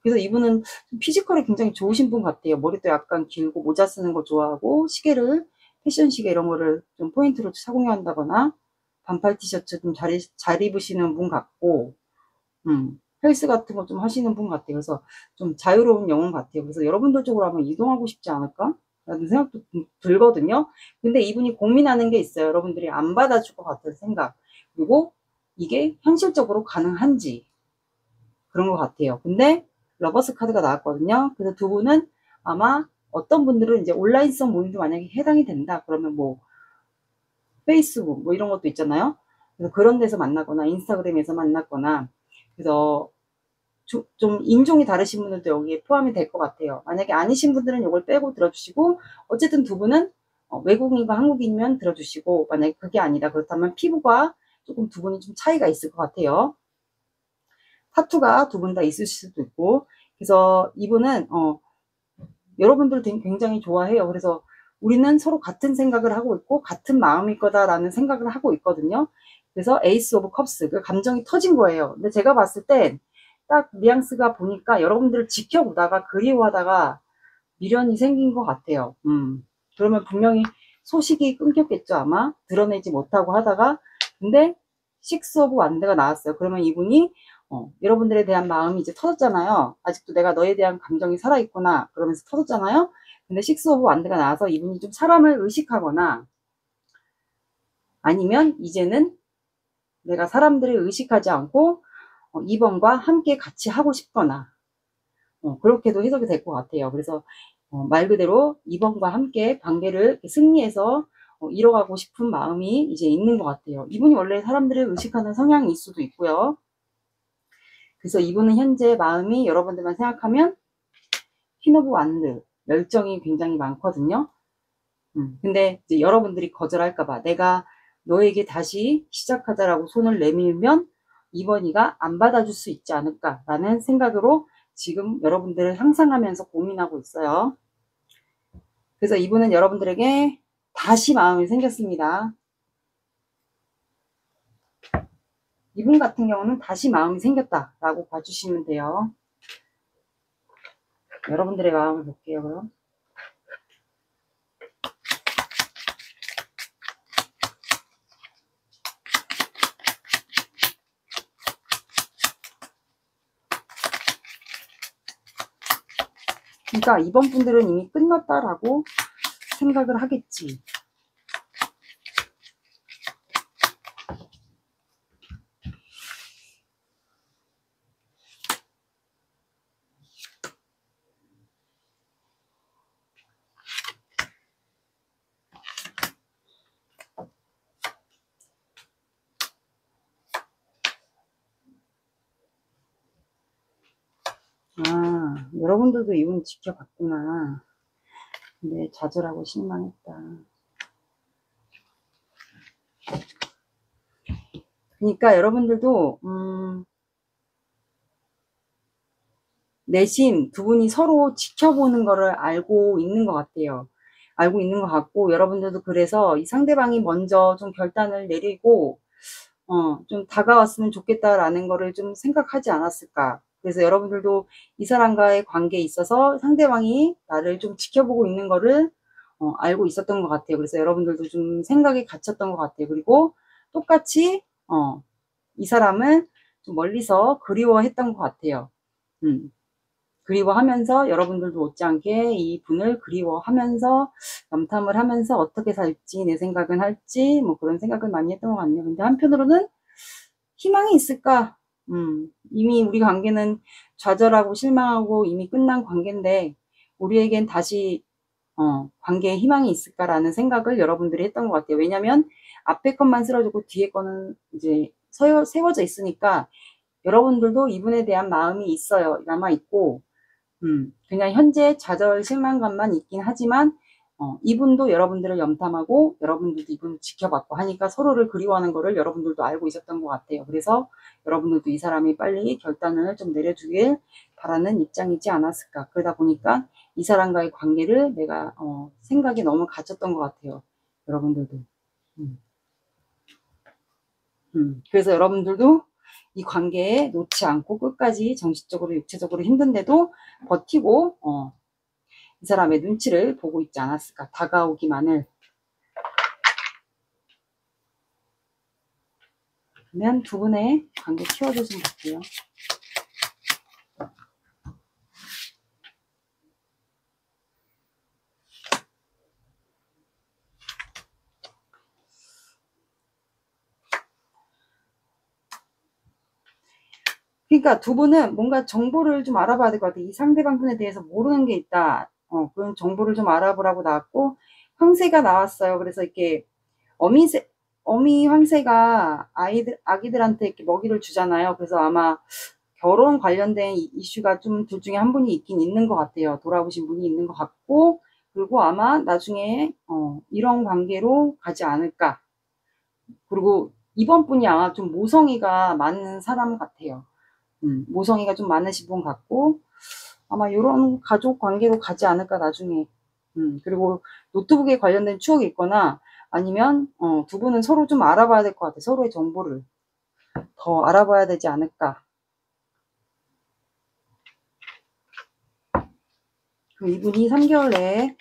그래서 이분은 피지컬이 굉장히 좋으신 분 같아요. 머리도 약간 길고 모자 쓰는 거 좋아하고 시계를 패션 시계 이런 거를 좀 포인트로 착용한다거나 반팔 티셔츠 좀 잘 입으시는 분 같고 헬스 같은 거 좀 하시는 분 같아요. 그래서 좀 자유로운 영혼 같아요. 그래서 여러분들 쪽으로 한번 이동하고 싶지 않을까? 라는 생각도 들거든요. 근데 이분이 고민하는 게 있어요. 여러분들이 안 받아줄 것 같은 생각. 그리고 이게 현실적으로 가능한지 그런 것 같아요. 근데 러버스 카드가 나왔거든요. 그래서 두 분은 아마 어떤 분들은 이제 온라인성 모임도 만약에 해당이 된다. 그러면 뭐 페이스북 뭐 이런 것도 있잖아요. 그래서 그런 데서 만나거나 인스타그램에서 만났거나 그래서 좀 인종이 다르신 분들도 여기에 포함이 될 것 같아요. 만약에 아니신 분들은 이걸 빼고 들어주시고 어쨌든 두 분은 외국인과 한국인이면 들어주시고 만약에 그게 아니다 그렇다면 피부가 조금 두 분이 좀 차이가 있을 것 같아요. 타투가 두 분 다 있으실 수도 있고 그래서 이분은 여러분들 굉장히 좋아해요. 그래서 우리는 서로 같은 생각을 하고 있고 같은 마음일 거다라는 생각을 하고 있거든요. 그래서 에이스 오브 컵스 그 감정이 터진 거예요. 근데 제가 봤을 땐 딱 뉘앙스가 보니까 여러분들을 지켜보다가 그리워하다가 미련이 생긴 것 같아요. 그러면 분명히 소식이 끊겼겠죠 아마 드러내지 못하고 하다가 근데 식스 오브 완드가 나왔어요. 그러면 이분이 여러분들에 대한 마음이 이제 터졌잖아요. 아직도 내가 너에 대한 감정이 살아있구나 그러면서 터졌잖아요. 근데 식스 오브 완드가 나와서 이분이 좀 사람을 의식하거나 아니면 이제는 내가 사람들을 의식하지 않고 2번과 함께 같이 하고 싶거나 그렇게도 해석이 될 것 같아요. 그래서 말 그대로 2번과 함께 관계를 승리해서 이뤄가고 싶은 마음이 이제 있는 것 같아요. 이분이 원래 사람들을 의식하는 성향이 있을 수도 있고요. 그래서 이분은 현재 마음이 여러분들만 생각하면 퀸 오브 완드 열정이 굉장히 많거든요. 근데 이제 여러분들이 거절할까봐 내가 너에게 다시 시작하자라고 손을 내밀면 2번이가 안 받아줄 수 있지 않을까라는 생각으로 지금 여러분들을 상상하면서 고민하고 있어요. 그래서 이분은 여러분들에게 다시 마음이 생겼습니다. 이분 같은 경우는 다시 마음이 생겼다라고 봐주시면 돼요. 여러분들의 마음을 볼게요, 그럼. 그러니까 이번 분들은 이미 끝났다라고 생각을 하겠지. 아, 여러분들도 이분 지켜봤구나. 근데 좌절하고 실망했다. 그러니까 여러분들도 내심 두 분이 서로 지켜보는 거를 알고 있는 것 같아요. 알고 있는 것 같고 여러분들도 그래서 이 상대방이 먼저 좀 결단을 내리고 좀 다가왔으면 좋겠다라는 거를 좀 생각하지 않았을까. 그래서 여러분들도 이 사람과의 관계에 있어서 상대방이 나를 좀 지켜보고 있는 거를 알고 있었던 것 같아요. 그래서 여러분들도 좀 생각에 갇혔던 것 같아요. 그리고 똑같이 이 사람을 좀 멀리서 그리워했던 것 같아요. 그리워하면서 여러분들도 못지않게 이 분을 그리워하면서 염탐을 하면서 어떻게 살지 내 생각은 할지 뭐 그런 생각을 많이 했던 것 같네요. 근데 한편으로는 희망이 있을까? 이미 우리 관계는 좌절하고 실망하고 이미 끝난 관계인데 우리에겐 다시 관계에 희망이 있을까라는 생각을 여러분들이 했던 것 같아요. 왜냐면 앞에 것만 쓰러지고 뒤에 거는 이제 세워져 있으니까 여러분들도 이분에 대한 마음이 있어요. 남아있고 그냥 현재 좌절 실망감만 있긴 하지만 이분도 여러분들을 염탐하고 여러분들도 이분을 지켜봤고 하니까 서로를 그리워하는 거를 여러분들도 알고 있었던 것 같아요. 그래서 여러분들도 이 사람이 빨리 결단을 좀 내려주길 바라는 입장이지 않았을까. 그러다 보니까 이 사람과의 관계를 내가 생각에 너무 갇혔던 것 같아요. 여러분들도. 그래서 여러분들도 이 관계에 놓지 않고 끝까지 정신적으로 육체적으로 힘든데도 버티고 이 사람의 눈치를 보고 있지 않았을까. 다가오기만을. 그러면 두 분의 관계 키워드 좀 볼게요. 그러니까 두 분은 뭔가 정보를 좀 알아봐야 될 것 같아요. 이 상대방 분에 대해서 모르는 게 있다. 그런 정보를 좀 알아보라고 나왔고, 황새가 나왔어요. 그래서 이렇게 어미 황새가 아기들한테 이렇게 먹이를 주잖아요. 그래서 아마 결혼 관련된 이슈가 좀 둘 중에 한 분이 있긴 있는 것 같아요. 돌아오신 분이 있는 것 같고, 그리고 아마 나중에 이런 관계로 가지 않을까. 그리고 이번 분이 아마 좀 모성애가 많은 사람 같아요. 모성애가 좀 많으신 분 같고, 아마 이런 가족 관계로 가지 않을까 나중에. 그리고 노트북에 관련된 추억이 있거나 아니면 두 분은 서로 좀 알아봐야 될 것 같아요. 서로의 정보를 더 알아봐야 되지 않을까. 그럼 이분이 3개월 내에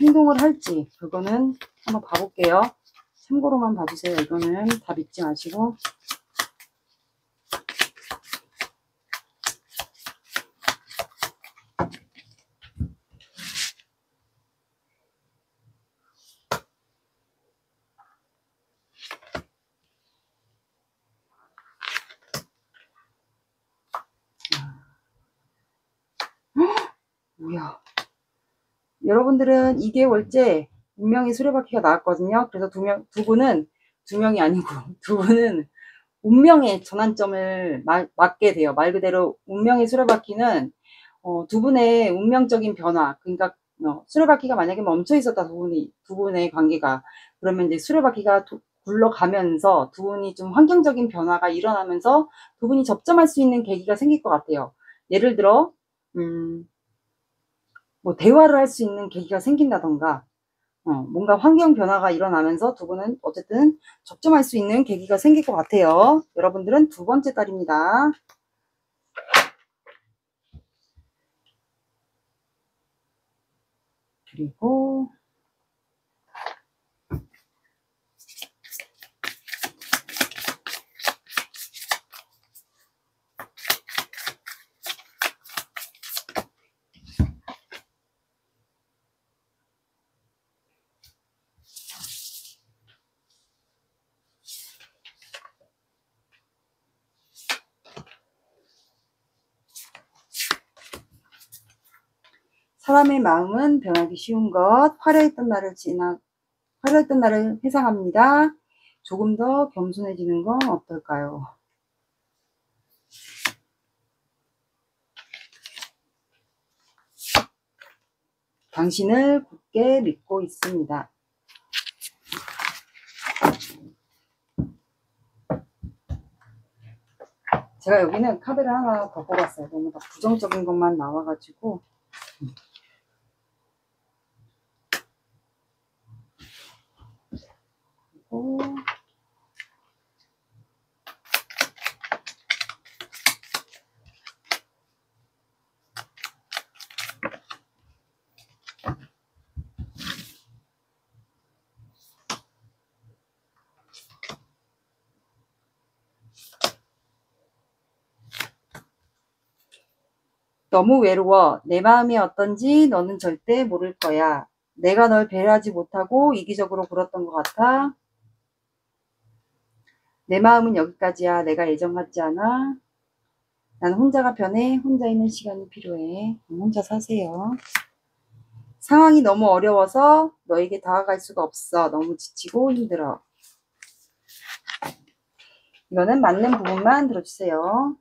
행동을 할지 그거는 한번 봐볼게요. 참고로만 봐주세요. 이거는 다 믿지 마시고. 뭐야. 여러분들은 2개월째 운명의 수레바퀴가 나왔거든요. 그래서 두 분은, 두 명이 아니고 두 분은 운명의 전환점을 맞게 돼요. 말 그대로 운명의 수레바퀴는 두 분의 운명적인 변화, 그러니까 수레바퀴가 만약에 멈춰 있었다, 두 분의 관계가, 그러면 이제 수레바퀴가 굴러가면서 두 분이 좀 환경적인 변화가 일어나면서 두 분이 접점할 수 있는 계기가 생길 것 같아요. 예를 들어 뭐 대화를 할 수 있는 계기가 생긴다던가, 뭔가 환경 변화가 일어나면서 두 분은 어쨌든 접점할 수 있는 계기가 생길 것 같아요. 여러분들은 두 번째 달입니다. 그리고 사람의 마음은 변하기 쉬운 것, 화려했던 날을 회상합니다. 조금 더 겸손해지는 건 어떨까요? 당신을 굳게 믿고 있습니다. 제가 여기는 카드를 하나 더 뽑았어요. 너무 다 부정적인 것만 나와가지고. 그리고 너무 외로워. 내 마음이 어떤지 너는 절대 모를 거야. 내가 널 배려하지 못하고 이기적으로 굴었던 것 같아. 내 마음은 여기까지야. 내가 예전 같지 않아. 난 혼자가 편해. 혼자 있는 시간이 필요해. 혼자 사세요. 상황이 너무 어려워서 너에게 다가갈 수가 없어. 너무 지치고 힘들어. 이거는 맞는 부분만 들어주세요.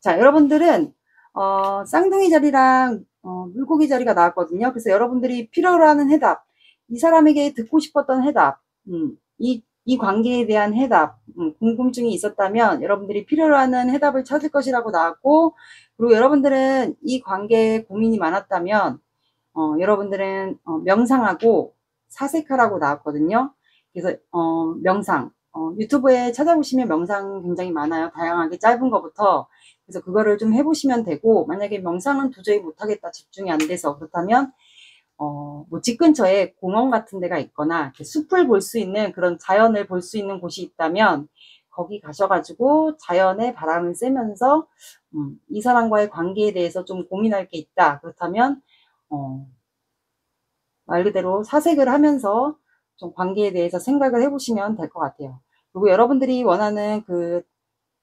자, 여러분들은 쌍둥이 자리랑 물고기 자리가 나왔거든요. 그래서 여러분들이 필요로 하는 해답, 이 사람에게 듣고 싶었던 해답, 이 관계에 대한 해답, 궁금증이 있었다면 여러분들이 필요로 하는 해답을 찾을 것이라고 나왔고, 그리고 여러분들은 이 관계에 고민이 많았다면 여러분들은 명상하고 사색하라고 나왔거든요. 그래서 명상, 유튜브에 찾아보시면 명상 굉장히 많아요. 다양하게 짧은 것부터. 그래서 그거를 좀 해보시면 되고, 만약에 명상은 도저히 못하겠다, 집중이 안 돼서, 그렇다면 뭐 집 근처에 공원 같은 데가 있거나 숲을 볼 수 있는 그런 자연을 볼 수 있는 곳이 있다면 거기 가셔가지고 자연의 바람을 쐬면서 이 사람과의 관계에 대해서 좀 고민할 게 있다. 그렇다면 말 그대로 사색을 하면서 좀 관계에 대해서 생각을 해보시면 될 것 같아요. 그리고 여러분들이 원하는 그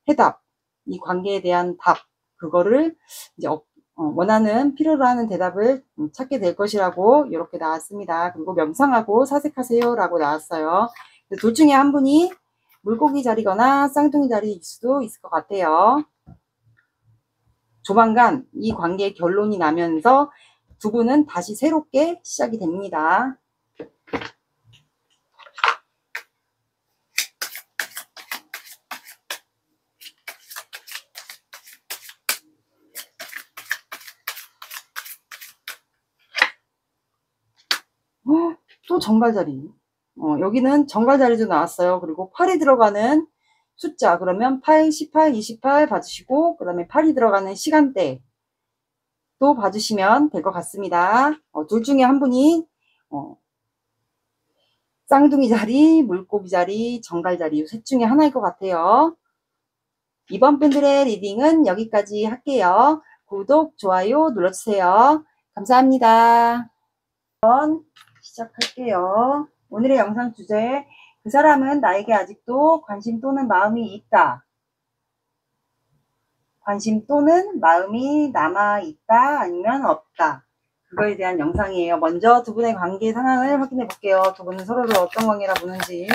해답, 이 관계에 대한 답, 그거를 이제 원하는 필요로 하는 대답을 찾게 될 것이라고 이렇게 나왔습니다. 그리고 명상하고 사색하세요 라고 나왔어요. 둘 중에 한 분이 물고기 자리거나 쌍둥이 자리일 수도 있을 것 같아요. 조만간 이 관계의 결론이 나면서 두 분은 다시 새롭게 시작이 됩니다. 또 정갈자리. 여기는 정갈자리도 나왔어요. 그리고 8이 들어가는 숫자, 그러면 8, 18, 28 봐주시고, 그 다음에 8이 들어가는 시간대 또 봐주시면 될 것 같습니다. 둘 중에 한 분이 쌍둥이 자리, 물고기 자리, 정갈 자리 이 셋 중에 하나일 것 같아요. 이번 분들의 리딩은 여기까지 할게요. 구독, 좋아요 눌러주세요. 감사합니다. 시작할게요. 오늘의 영상 주제, 그 사람은 나에게 아직도 관심 또는 마음이 있다. 관심 또는 마음이 남아있다 아니면 없다. 그거에 대한 영상이에요. 먼저 두 분의 관계 상황을 확인해 볼게요. 두 분은 서로를 어떤 관계라 보는지.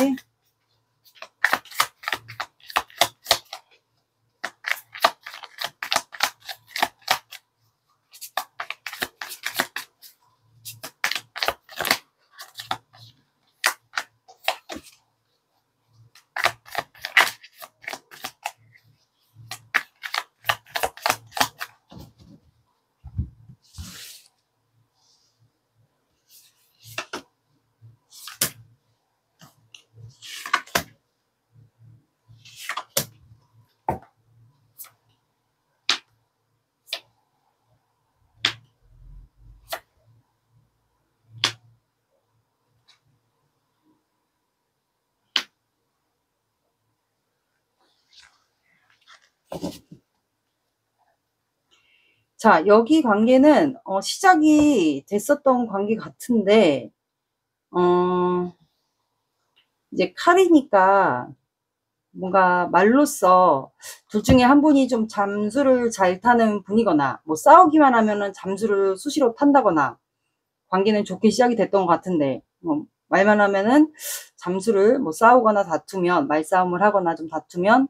자, 여기 관계는 시작이 됐었던 관계 같은데 이제 칼이니까 뭔가 말로써 둘 중에 한 분이 좀 잠수를 잘 타는 분이거나 뭐 싸우기만 하면은 잠수를 수시로 탄다거나 관계는 좋게 시작이 됐던 것 같은데 말만 하면은 잠수를 뭐 싸우거나 다투면 말싸움을 하거나 좀 다투면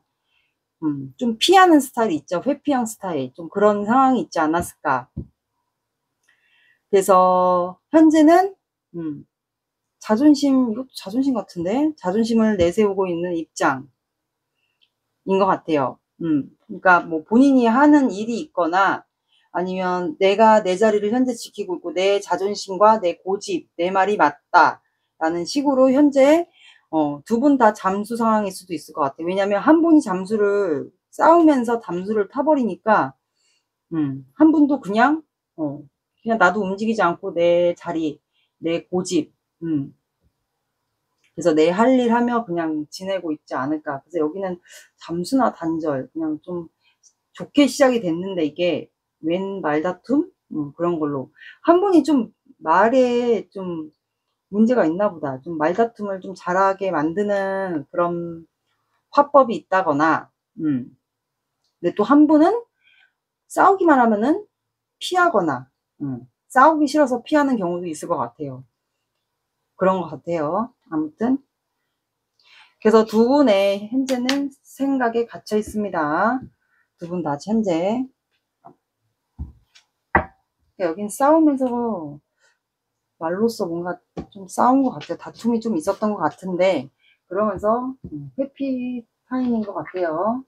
좀 피하는 스타일이 있죠. 회피형 스타일. 좀 그런 상황이 있지 않았을까. 그래서 현재는 자존심, 이것도 자존심 같은데 자존심을 내세우고 있는 입장인 것 같아요. 그러니까 뭐 본인이 하는 일이 있거나 아니면 내가 내 자리를 현재 지키고 있고 내 자존심과 내 고집, 내 말이 맞다 라는 식으로 현재 두 분 다 잠수 상황일 수도 있을 것 같아요. 왜냐하면 한 분이 잠수를 싸우면서 잠수를 타버리니까 한 분도 그냥 나도 움직이지 않고 내 자리, 내 고집, 그래서 내 할 일 하며 그냥 지내고 있지 않을까. 그래서 여기는 잠수나 단절, 그냥 좀 좋게 시작이 됐는데 이게 웬 말다툼? 그런 걸로. 한 분이 좀 말에 좀 문제가 있나 보다. 좀 말다툼을 좀 잘하게 만드는 그런 화법이 있다거나, 근데 또 한 분은 싸우기만 하면은 피하거나, 싸우기 싫어서 피하는 경우도 있을 것 같아요. 그런 것 같아요. 아무튼. 그래서 두 분의 현재는 생각에 갇혀 있습니다. 두 분 다 현재. 여긴 싸우면서 말로써 뭔가 좀 싸운 것 같아요. 다툼이 좀 있었던 것 같은데, 그러면서 회피 타임인 것 같아요.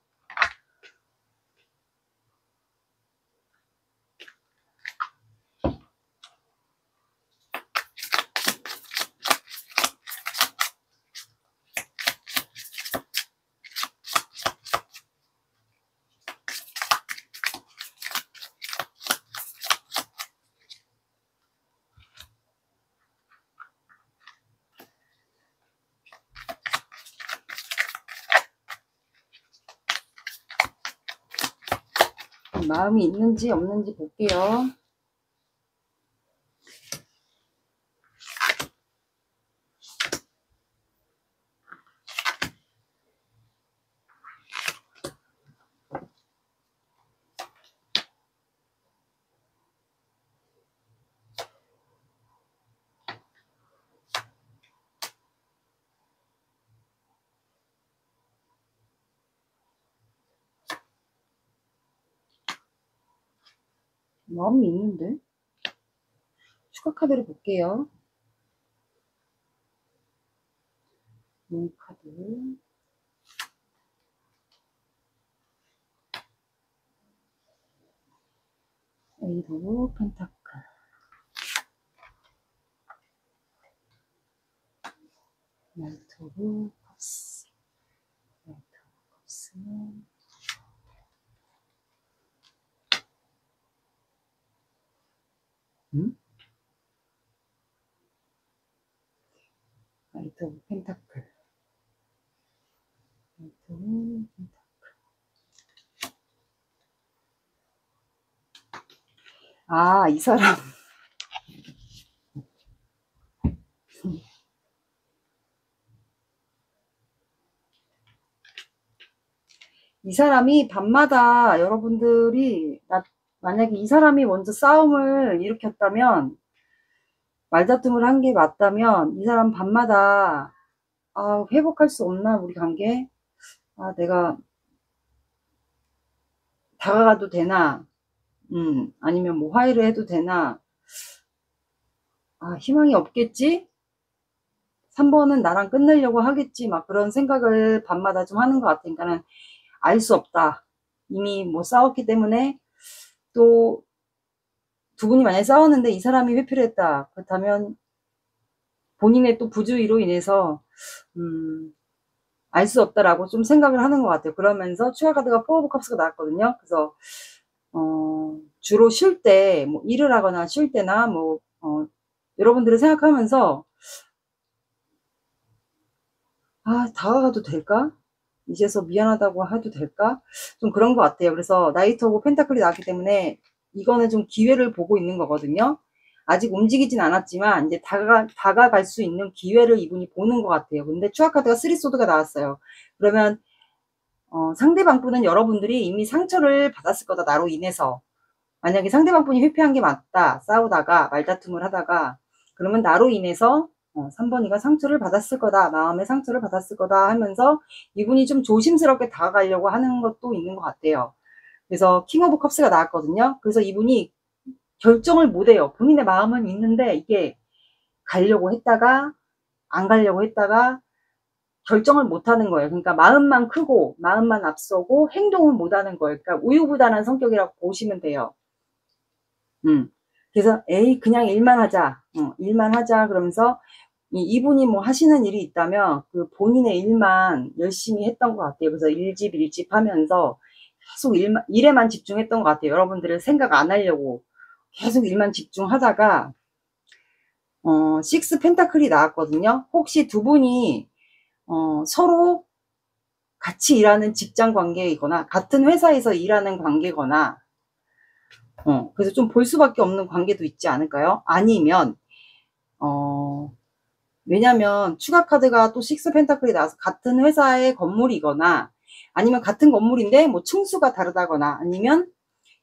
마음이 있는지 없는지 볼게요. 마음이 있는데? 추가 카드를 볼게요. 카드. 에이드 오브 펜타클. 나이트 오브 컵스. 나이트 오브 컵스. 나이트 오브 펜타클. 나이트 오브 펜타클. 아, 이 사람. 이 사람이 밤마다 여러분들이 만약에 이 사람이 먼저 싸움을 일으켰다면, 말다툼을 한 게 맞다면, 이 사람 밤마다 회복할 수 없나 우리 관계? 내가 다가가도 되나? 아니면 뭐 화해를 해도 되나? 희망이 없겠지? 3번은 나랑 끝내려고 하겠지? 막 그런 생각을 밤마다 좀 하는 것 같으니까는 알 수 없다. 이미 뭐 싸웠기 때문에. 또 두 분이 만약에 싸웠는데 이 사람이 회피를 했다. 그렇다면 본인의 또 부주의로 인해서 알 수 없다라고 좀 생각을 하는 것 같아요. 그러면서 추가 카드가 4 오브 컵스가 나왔거든요. 그래서 주로 쉴 때, 뭐 일을 하거나 쉴 때나 뭐 여러분들을 생각하면서 다가가도 될까? 이제서 미안하다고 해도 될까? 좀 그런 것 같아요. 그래서 나이트 오브 펜타클이 나왔기 때문에 이거는 좀 기회를 보고 있는 거거든요. 아직 움직이진 않았지만 이제 다가갈 수 있는 기회를 이분이 보는 것 같아요. 근데 추가 카드가 3 소드가 나왔어요. 그러면 상대방 분은 여러분들이 이미 상처를 받았을 거다, 나로 인해서. 만약에 상대방 분이 회피한 게 맞다, 싸우다가 말다툼을 하다가, 그러면 나로 인해서 3번이가 상처를 받았을 거다, 마음의 상처를 받았을 거다 하면서 이분이 좀 조심스럽게 다가가려고 하는 것도 있는 것 같아요. 그래서 킹 오브 컵스가 나왔거든요. 그래서 이분이 결정을 못해요. 본인의 마음은 있는데 이게 가려고 했다가 안 가려고 했다가 결정을 못하는 거예요. 그러니까 마음만 크고 마음만 앞서고 행동을 못하는 거예요. 그러니까 우유부단한 성격이라고 보시면 돼요. 그래서 그냥 일만 하자. 일만 하자. 그러면서 이분이 뭐 하시는 일이 있다면 그 본인의 일만 열심히 했던 것 같아요. 그래서 일집 하면서 계속 일에만 집중했던 것 같아요. 여러분들을 생각 안 하려고 계속 일만 집중하다가 6 펜타클이 나왔거든요. 혹시 두 분이 서로 같이 일하는 직장 관계이거나 같은 회사에서 일하는 관계거나 그래서 좀 볼 수밖에 없는 관계도 있지 않을까요? 아니면 왜냐면 추가 카드가 또 6 펜타클이 나와서 같은 회사의 건물이거나 아니면 같은 건물인데 뭐 층수가 다르다거나 아니면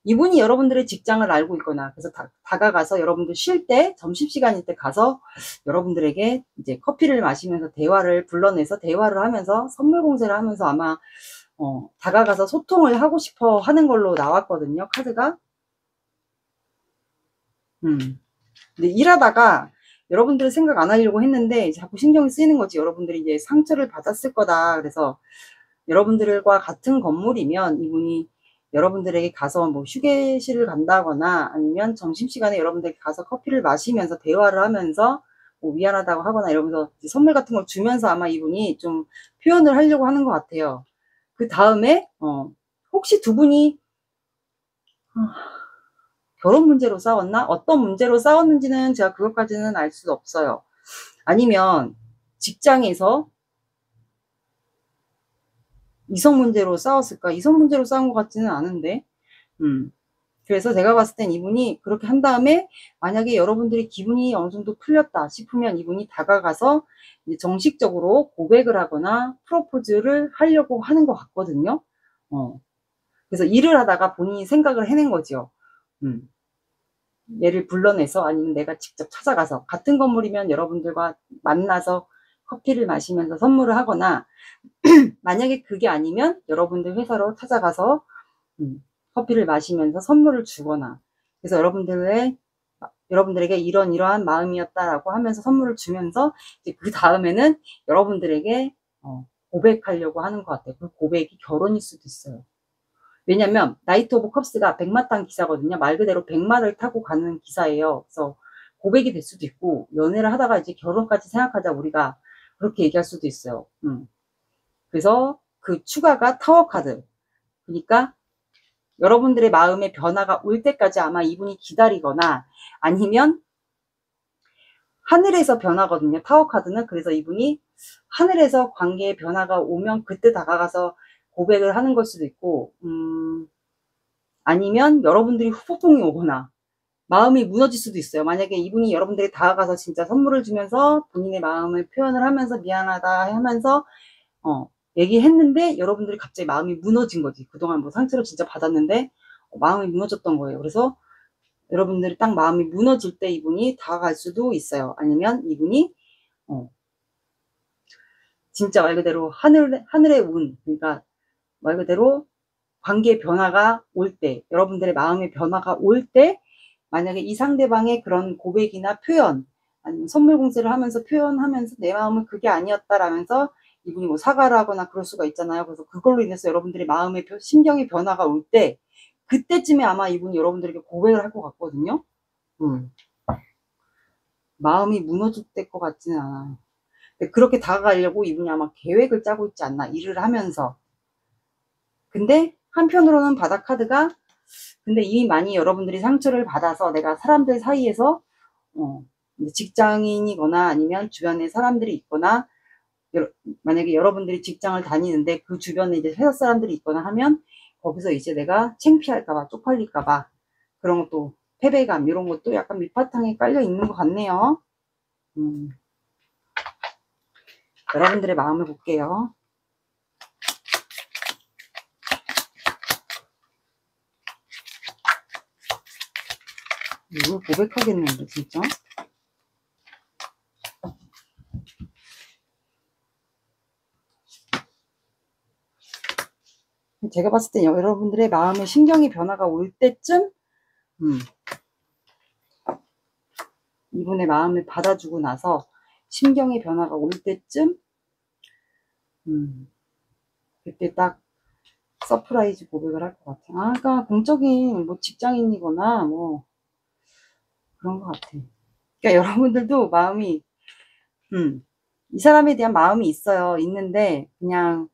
이분이 여러분들의 직장을 알고 있거나 그래서 다가가서 여러분들 쉴 때 점심시간일 때 가서 여러분들에게 이제 커피를 마시면서 불러내서 대화를 하면서 선물 공세를 하면서 아마 다가가서 소통을 하고 싶어 하는 걸로 나왔거든요, 카드가. 근데 일하다가 여러분들을 생각 안 하려고 했는데 자꾸 신경이 쓰이는 거지. 여러분들이 이제 상처를 받았을 거다. 그래서 여러분들과 같은 건물이면 이분이 여러분들에게 가서 뭐 휴게실을 간다거나 아니면 점심시간에 여러분들에게 가서 커피를 마시면서 대화를 하면서 뭐 미안하다고 하거나 이러면서 선물 같은 걸 주면서 아마 이분이 좀 표현을 하려고 하는 것 같아요. 그 다음에 혹시 두 분이 결혼 문제로 싸웠나? 어떤 문제로 싸웠는지는 제가 그것까지는 알 수 없어요. 아니면 직장에서 이성 문제로 싸웠을까? 이성 문제로 싸운 것 같지는 않은데. 그래서 제가 봤을 땐 이분이 그렇게 한 다음에 만약에 여러분들이 기분이 어느 정도 풀렸다 싶으면 이분이 다가가서 이제 정식적으로 고백을 하거나 프로포즈를 하려고 하는 것 같거든요. 그래서 일을 하다가 본인이 생각을 해낸 거죠. 얘를 불러내서 아니면 내가 직접 찾아가서 같은 건물이면 여러분들과 만나서 커피를 마시면서 선물을 하거나 만약에 그게 아니면 여러분들 회사로 찾아가서 커피를 마시면서 선물을 주거나 그래서 여러분들에게 이러한 마음이었다라고 하면서 선물을 주면서 이제 그 다음에는 여러분들에게 고백하려고 하는 것 같아요. 그 고백이 결혼일 수도 있어요. 왜냐면 나이트 오브 컵스가 백마탄 기사거든요. 말 그대로 백마를 타고 가는 기사예요. 그래서 고백이 될 수도 있고 연애를 하다가 이제 결혼까지 생각하자 우리가 그렇게 얘기할 수도 있어요. 그래서 그 추가가 타워 카드. 그러니까 여러분들의 마음의 변화가 올 때까지 아마 이분이 기다리거나 아니면 하늘에서 변하거든요. 타워 카드는. 그래서 이분이 하늘에서 관계의 변화가 오면 그때 다가가서 고백을 하는 걸 수도 있고 아니면 여러분들이 후폭풍이 오거나 마음이 무너질 수도 있어요. 만약에 이분이 여러분들이 다가가서 진짜 선물을 주면서 본인의 마음을 표현을 하면서 미안하다 하면서 얘기했는데 여러분들이 갑자기 마음이 무너진 거지. 그동안 뭐 상처를 진짜 받았는데 마음이 무너졌던 거예요. 그래서 여러분들이 딱 마음이 무너질 때 이분이 다가갈 수도 있어요. 아니면 이분이 진짜 말 그대로 하늘의 운, 그러니까 말 그대로 관계의 변화가 올 때, 여러분들의 마음의 변화가 올 때 만약에 이 상대방의 그런 고백이나 표현 아니면 선물 공세를 하면서 표현하면서 내 마음은 그게 아니었다라면서 이분이 뭐 사과를 하거나 그럴 수가 있잖아요. 그래서 그걸로 인해서 여러분들의 마음의 심경의 변화가 올 때 그때쯤에 아마 이분이 여러분들에게 고백을 할 것 같거든요. 마음이 무너질 것 같지는 않아요. 그렇게 다가가려고 이분이 아마 계획을 짜고 있지 않나, 일을 하면서. 근데 한편으로는 바다 카드가 근데 이미 많이 여러분들이 상처를 받아서 내가 사람들 사이에서 직장인이거나 아니면 주변에 사람들이 있거나 만약에 여러분들이 직장을 다니는데 그 주변에 이제 회사 사람들이 있거나 하면 거기서 이제 내가 창피할까봐 쪽팔릴까봐 그런 것도 패배감 이런 것도 약간 밑바탕에 깔려 있는 것 같네요. 여러분들의 마음을 볼게요. 이걸 고백하겠는데 진짜. 제가 봤을 때 여러분들의 마음의 심경의 변화가 올 때쯤 이분의 마음을 받아주고 나서 심경의 변화가 올 때쯤 그때 딱 서프라이즈 고백을 할 것 같아요. 그러니까 공적인 뭐 직장인이거나 뭐 그런 것 같아요. 그러니까 여러분들도 마음이 이 사람에 대한 마음이 있어요. 있는데 그냥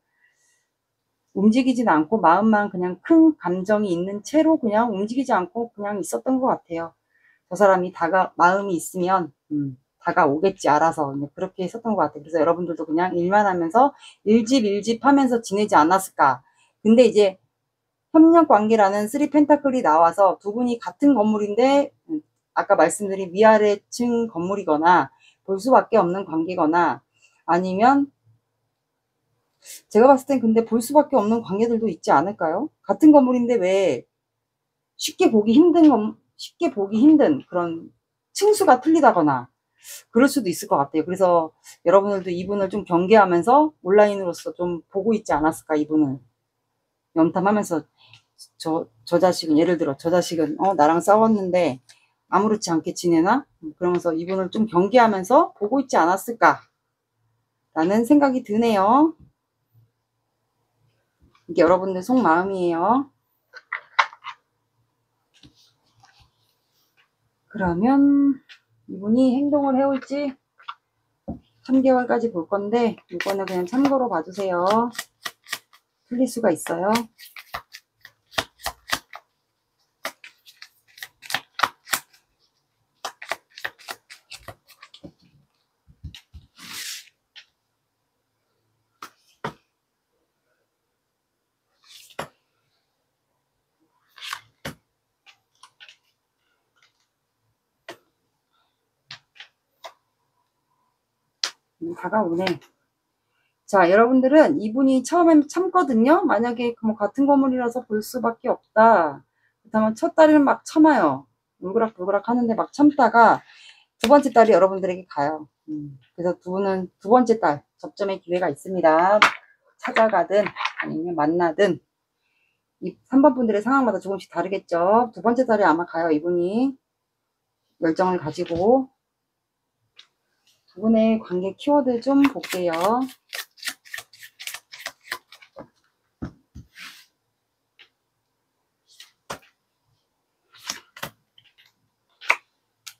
움직이진 않고 마음만 그냥 큰 감정이 있는 채로 그냥 움직이지 않고 그냥 있었던 것 같아요. 저 사람이 마음이 있으면 다가오겠지 알아서 그렇게 했었던 것 같아요. 그래서 여러분들도 그냥 일만 하면서 일집 하면서 지내지 않았을까. 근데 이제 협력관계라는 3 펜타클이 나와서 두 분이 같은 건물인데 아까 말씀드린 위아래층 건물이거나 볼 수밖에 없는 관계거나 아니면 제가 봤을 땐 근데 볼 수밖에 없는 관계들도 있지 않을까요? 같은 건물인데 왜 쉽게 보기 힘든 그런 층수가 틀리다거나 그럴 수도 있을 것 같아요. 그래서 여러분들도 이분을 좀 경계하면서 온라인으로서 좀 보고 있지 않았을까, 이분을. 염탐하면서 저 자식은, 예를 들어 저 자식은 나랑 싸웠는데 아무렇지 않게 지내나? 그러면서 이분을 좀 경계하면서 보고 있지 않았을까 라는 생각이 드네요. 이게 여러분들 속마음이에요. 그러면 이분이 행동을 해올지 3개월까지 볼 건데 이거는 그냥 참고로 봐주세요. 틀릴 수가 있어요. 다가오네. 자, 여러분들은 이분이 처음엔 참거든요. 만약에 뭐 같은 건물이라서 볼 수밖에 없다. 그렇다면 첫 달에는 막 참아요. 울그락불그락 하는데 막 참다가 두 번째 달이 여러분들에게 가요. 그래서 두 분은 두 번째 달 접점의 기회가 있습니다. 찾아가든 아니면 만나든. 이 3번 분들의 상황마다 조금씩 다르겠죠. 두 번째 달에 아마 가요. 이분이 열정을 가지고. 두 분의 관계 키워드 좀 볼게요.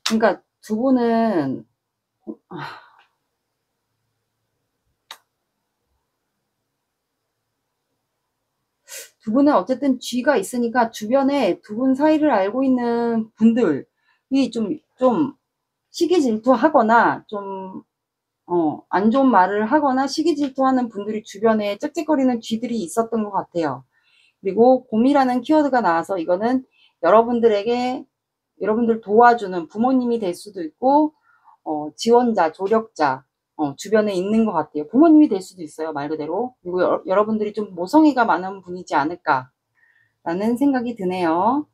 그러니까 두 분은 어쨌든 쥐가 있으니까 주변에 두 분 사이를 알고 있는 분들이 좀 시기 질투하거나 좀 안 좋은 말을 하거나 시기 질투하는 분들이 주변에 짹짹거리는 쥐들이 있었던 것 같아요. 그리고 곰이라는 키워드가 나와서 이거는 여러분들 도와주는 부모님이 될 수도 있고 지원자, 조력자 주변에 있는 것 같아요. 부모님이 될 수도 있어요. 말 그대로. 그리고 여러분들이 좀 모성애가 많은 분이지 않을까 라는 생각이 드네요.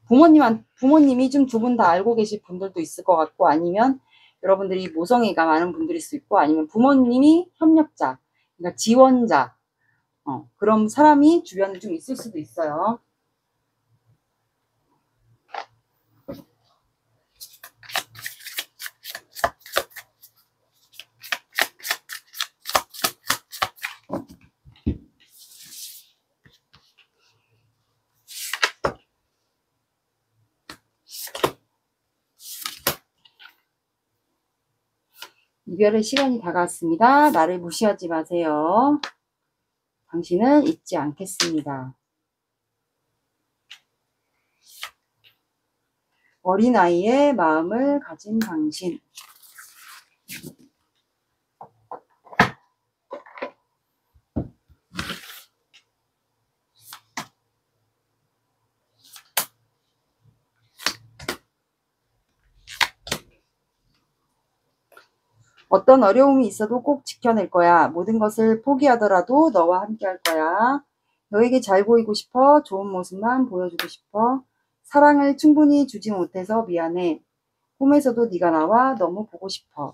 부모님이 좀 두 분 다 알고 계실 분들도 있을 것 같고, 아니면 여러분들이 모성애가 많은 분들일 수 있고, 아니면 부모님이 협력자, 그러니까 지원자, 그런 사람이 주변에 좀 있을 수도 있어요. 이별의 시간이 다가왔습니다. 나를 무시하지 마세요. 당신은 잊지 않겠습니다. 어린아이의 마음을 가진 당신. 어떤 어려움이 있어도 꼭 지켜낼 거야. 모든 것을 포기하더라도 너와 함께 할 거야. 너에게 잘 보이고 싶어. 좋은 모습만 보여주고 싶어. 사랑을 충분히 주지 못해서 미안해. 꿈에서도 네가 나와 너무 보고 싶어.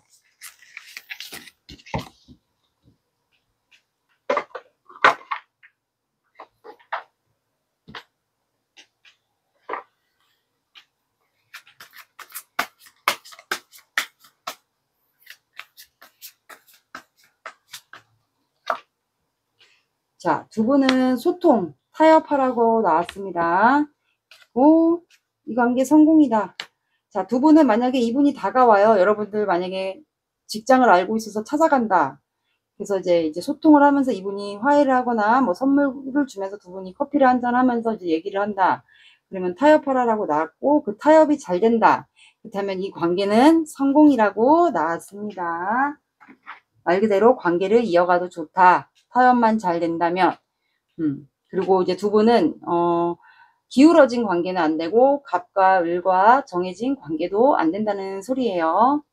자, 두 분은 소통, 타협하라고 나왔습니다. 이 관계 성공이다. 자, 두 분은 만약에 이분이 다가와요. 여러분들 만약에 직장을 알고 있어서 찾아간다. 그래서 이제 소통을 하면서 이분이 화해를 하거나 뭐 선물을 주면서 두 분이 커피를 한잔 하면서 이제 얘기를 한다. 그러면 타협하라라고 나왔고, 그 타협이 잘 된다. 그렇다면 이 관계는 성공이라고 나왔습니다. 말 그대로 관계를 이어가도 좋다. 타협만 잘 된다면. 그리고 이제 두 분은 기울어진 관계는 안 되고 갑과 을과 정해진 관계도 안 된다는 소리예요.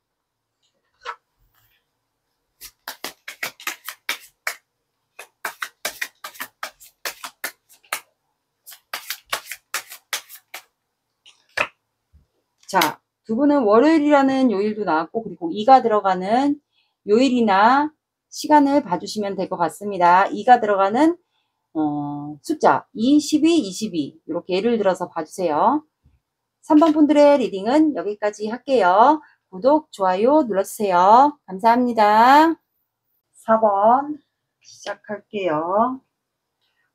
자, 두 분은 월요일이라는 요일도 나왔고, 그리고 2가 들어가는 요일이나 시간을 봐주시면 될 것 같습니다. 2가 들어가는 숫자 2, 12, 22 이렇게 예를 들어서 봐주세요. 3번 분들의 리딩은 여기까지 할게요. 구독, 좋아요 눌러주세요. 감사합니다. 4번 시작할게요.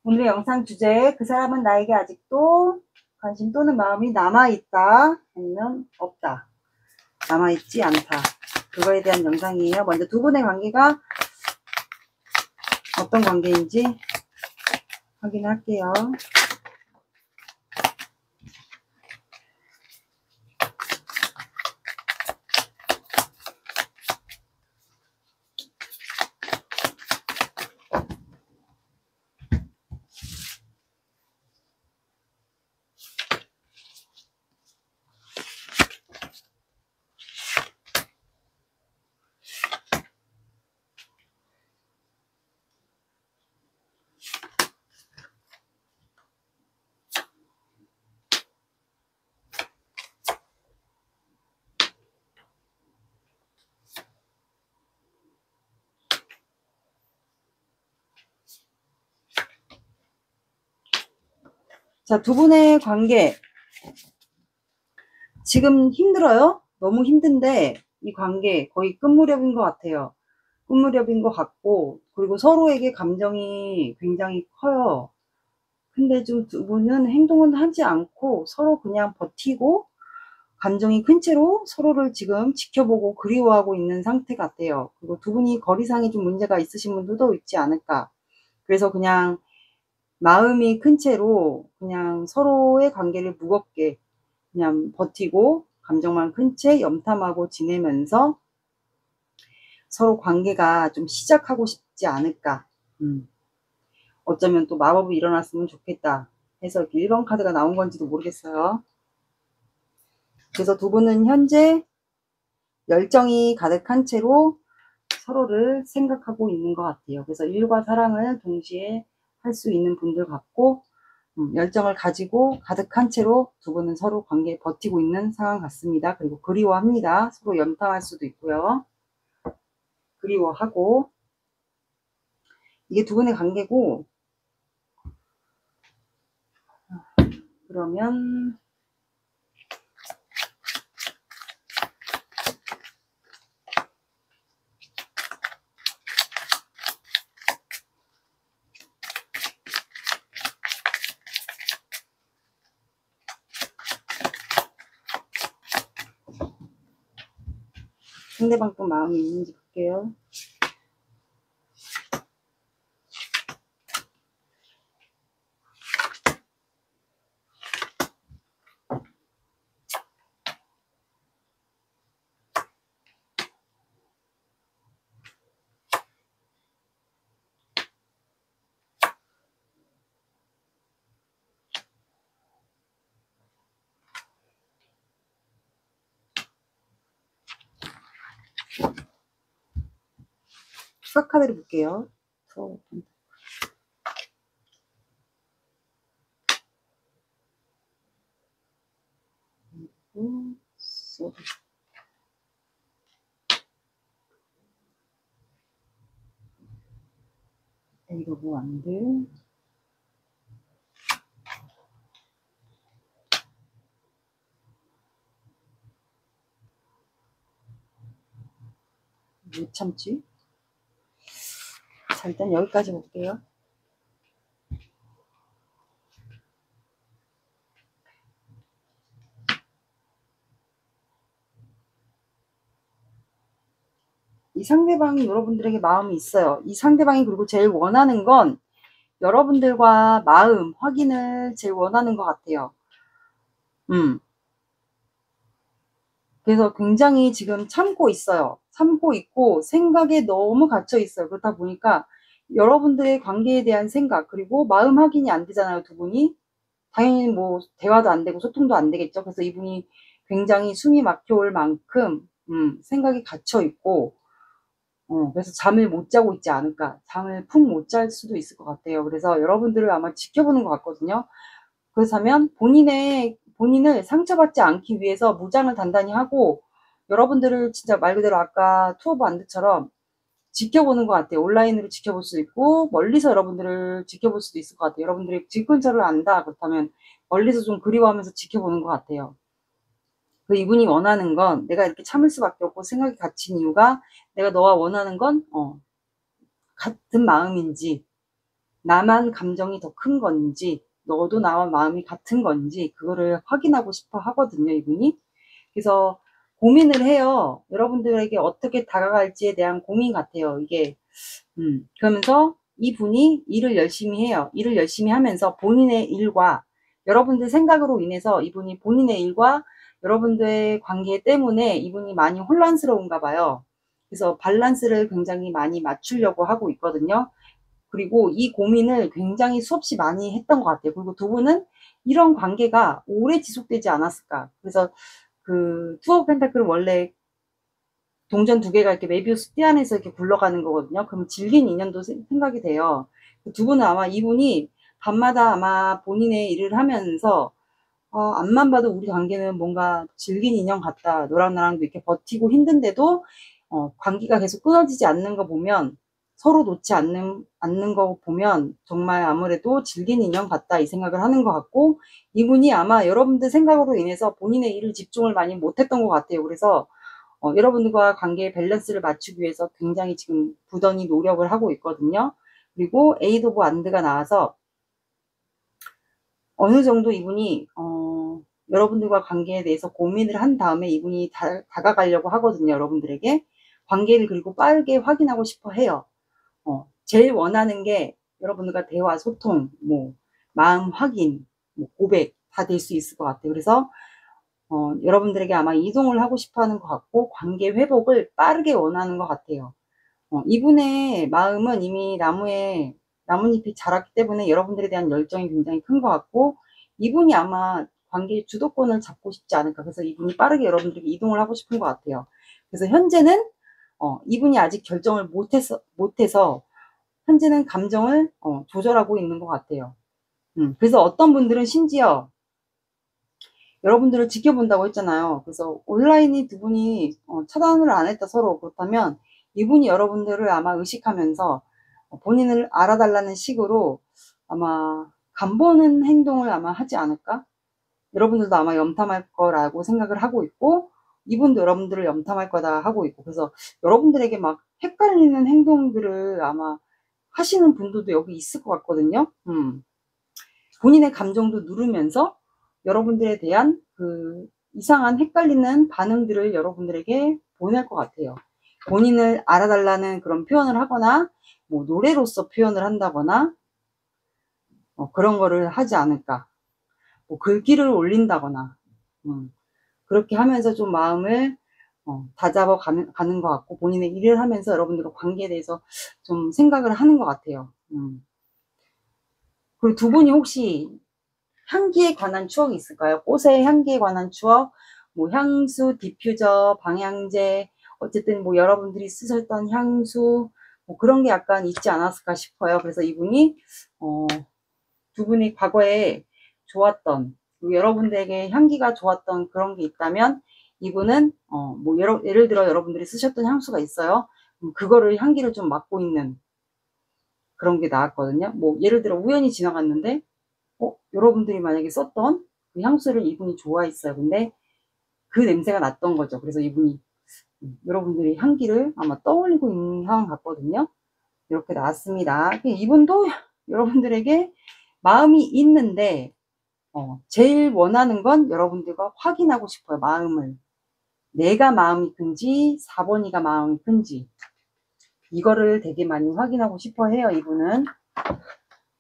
오늘의 영상 주제, 그 사람은 나에게 아직도 관심 또는 마음이 남아있다 아니면 없다, 남아있지 않다, 그거에 대한 영상이에요. 먼저 두 분의 관계가 어떤 관계인지 확인할게요. 자, 두 분의 관계 지금 힘들어요? 너무 힘든데 이 관계 거의 끝무렵인 것 같아요. 끝무렵인 것 같고, 그리고 서로에게 감정이 굉장히 커요. 근데 좀 두 분은 행동은 하지 않고 서로 그냥 버티고 감정이 큰 채로 서로를 지금 지켜보고 그리워하고 있는 상태 같아요. 그리고 두 분이 거리상에 좀 문제가 있으신 분들도 있지 않을까. 그래서 그냥 마음이 큰 채로 그냥 서로의 관계를 무겁게 그냥 버티고 감정만 큰 채 염탐하고 지내면서 서로 관계가 좀 시작하고 싶지 않을까. 어쩌면 또 마법이 일어났으면 좋겠다 해서 이렇게 1번 카드가 나온 건지도 모르겠어요. 그래서 두 분은 현재 열정이 가득한 채로 서로를 생각하고 있는 것 같아요. 그래서 일과 사랑을 동시에 할 수 있는 분들 같고, 열정을 가지고 가득한 채로 두 분은 서로 관계에 버티고 있는 상황 같습니다. 그리고 그리워합니다. 서로 염탐할 수도 있고요. 그리워하고, 이게 두 분의 관계고, 그러면 상대방 또 마음이 있는지 볼게요. 추가 카드를 볼게요. 에이러브 왕들, 못 참지? 자, 일단 여기까지 볼게요. 이 상대방이 여러분들에게 마음이 있어요. 이 상대방이 그리고 제일 원하는 건 여러분들과 마음 확인을 제일 원하는 것 같아요. 그래서 굉장히 지금 참고 있어요. 참고 있고 생각에 너무 갇혀 있어요. 그렇다 보니까 여러분들의 관계에 대한 생각, 그리고 마음 확인이 안 되잖아요, 두 분이. 당연히 뭐 대화도 안 되고 소통도 안 되겠죠. 그래서 이분이 굉장히 숨이 막혀올 만큼 생각이 갇혀 있고, 그래서 잠을 못 자고 있지 않을까. 잠을 푹 못 잘 수도 있을 것 같아요. 그래서 여러분들을 아마 지켜보는 것 같거든요. 그렇다면 본인을 상처받지 않기 위해서 무장을 단단히 하고, 여러분들을 진짜 말 그대로 아까 투 오브 안드처럼 지켜보는 것 같아요. 온라인으로 지켜볼 수 있고 멀리서 여러분들을 지켜볼 수도 있을 것 같아요. 여러분들이 집 근처를 안다 그렇다면 멀리서 좀 그리워하면서 지켜보는 것 같아요. 그 이분이 원하는 건 내가 이렇게 참을 수밖에 없고 생각이 갇힌 이유가 내가 너와 원하는 건 같은 마음인지 나만 감정이 더 큰 건지 너도 나와 마음이 같은 건지 그거를 확인하고 싶어 하거든요, 이분이. 그래서 고민을 해요. 여러분들에게 어떻게 다가갈지에 대한 고민 같아요, 이게. 그러면서 이분이 일을 열심히 해요. 일을 열심히 하면서 본인의 일과 여러분들 생각으로 인해서 이분이 본인의 일과 여러분들의 관계 때문에 이분이 많이 혼란스러운가 봐요. 그래서 밸런스를 굉장히 많이 맞추려고 하고 있거든요. 그리고 이 고민을 굉장히 수없이 많이 했던 것 같아요. 그리고 두 분은 이런 관계가 오래 지속되지 않았을까. 그래서 그 투어 오브 펜타클은 원래 동전 두 개가 이렇게 메비우스 띠 안에서 이렇게 굴러가는 거거든요. 그럼 질긴 인연도 생각이 돼요. 두 분은 아마 이분이 밤마다 아마 본인의 일을 하면서 앞만 봐도 우리 관계는 뭔가 질긴 인연 같다. 너랑 나랑도 이렇게 버티고 힘든데도 관계가 계속 끊어지지 않는 거 보면 서로 놓지 않는 거 보면 정말 아무래도 질긴 인연 같다 이 생각을 하는 것 같고 이분이 아마 여러분들 생각으로 인해서 본인의 일을 집중을 많이 못했던 것 같아요. 그래서 여러분들과 관계의 밸런스를 맞추기 위해서 굉장히 지금 부단히 노력을 하고 있거든요. 그리고 에이드 오브 완드가 나와서 어느 정도 이분이 여러분들과 관계에 대해서 고민을 한 다음에 이분이 다가가려고 하거든요. 여러분들에게. 관계를 그리고 빠르게 확인하고 싶어 해요. 제일 원하는 게 여러분들과 대화, 소통, 뭐 마음 확인, 뭐 고백 다 될 수 있을 것 같아요. 그래서 여러분들에게 아마 이동을 하고 싶어 하는 것 같고 관계 회복을 빠르게 원하는 것 같아요. 이분의 마음은 이미 나뭇잎이 자랐기 때문에 여러분들에 대한 열정이 굉장히 큰 것 같고 이분이 아마 관계의 주도권을 잡고 싶지 않을까. 그래서 이분이 빠르게 여러분들에게 이동을 하고 싶은 것 같아요. 그래서 현재는 이분이 아직 결정을 못해서 현재는 감정을 조절하고 있는 것 같아요. 그래서 어떤 분들은 심지어 여러분들을 지켜본다고 했잖아요. 그래서 온라인이 두 분이 차단을 안 했다 서로. 그렇다면 이분이 여러분들을 아마 의식하면서 본인을 알아달라는 식으로 아마 간보는 행동을 아마 하지 않을까? 여러분들도 아마 염탐할 거라고 생각을 하고 있고 이분도 여러분들을 염탐할 거다 하고 있고 그래서 여러분들에게 막 헷갈리는 행동들을 아마 하시는 분들도 여기 있을 것 같거든요. 본인의 감정도 누르면서 여러분들에 대한 그 이상한 헷갈리는 반응들을 여러분들에게 보낼 것 같아요. 본인을 알아달라는 그런 표현을 하거나 뭐 노래로서 표현을 한다거나 그런 거를 하지 않을까. 뭐 글귀를 올린다거나 그렇게 하면서 좀 마음을 다잡아 가는 것 같고 본인의 일을 하면서 여러분들과 관계에 대해서 좀 생각을 하는 것 같아요. 그리고 두 분이 혹시 향기에 관한 추억이 있을까요? 꽃의 향기에 관한 추억, 뭐 향수, 디퓨저, 방향제, 어쨌든 뭐 여러분들이 쓰셨던 향수, 뭐 그런 게 약간 있지 않았을까 싶어요. 그래서 이분이 두 분이 과거에 좋았던 여러분들에게 향기가 좋았던 그런 게 있다면 이분은 뭐 예를 들어 여러분들이 쓰셨던 향수가 있어요. 그거를 향기를 좀 맡고 있는 그런 게 나왔거든요. 뭐 예를 들어 우연히 지나갔는데 여러분들이 만약에 썼던 그 향수를 이분이 좋아했어요. 근데 그 냄새가 났던 거죠. 그래서 이분이 여러분들이 향기를 아마 떠올리고 있는 상황 같거든요. 이렇게 나왔습니다. 이분도 여러분들에게 마음이 있는데 제일 원하는 건 여러분들과 확인하고 싶어요. 마음을. 내가 마음이 큰지 4번이가 마음이 큰지 이거를 되게 많이 확인하고 싶어 해요. 이분은.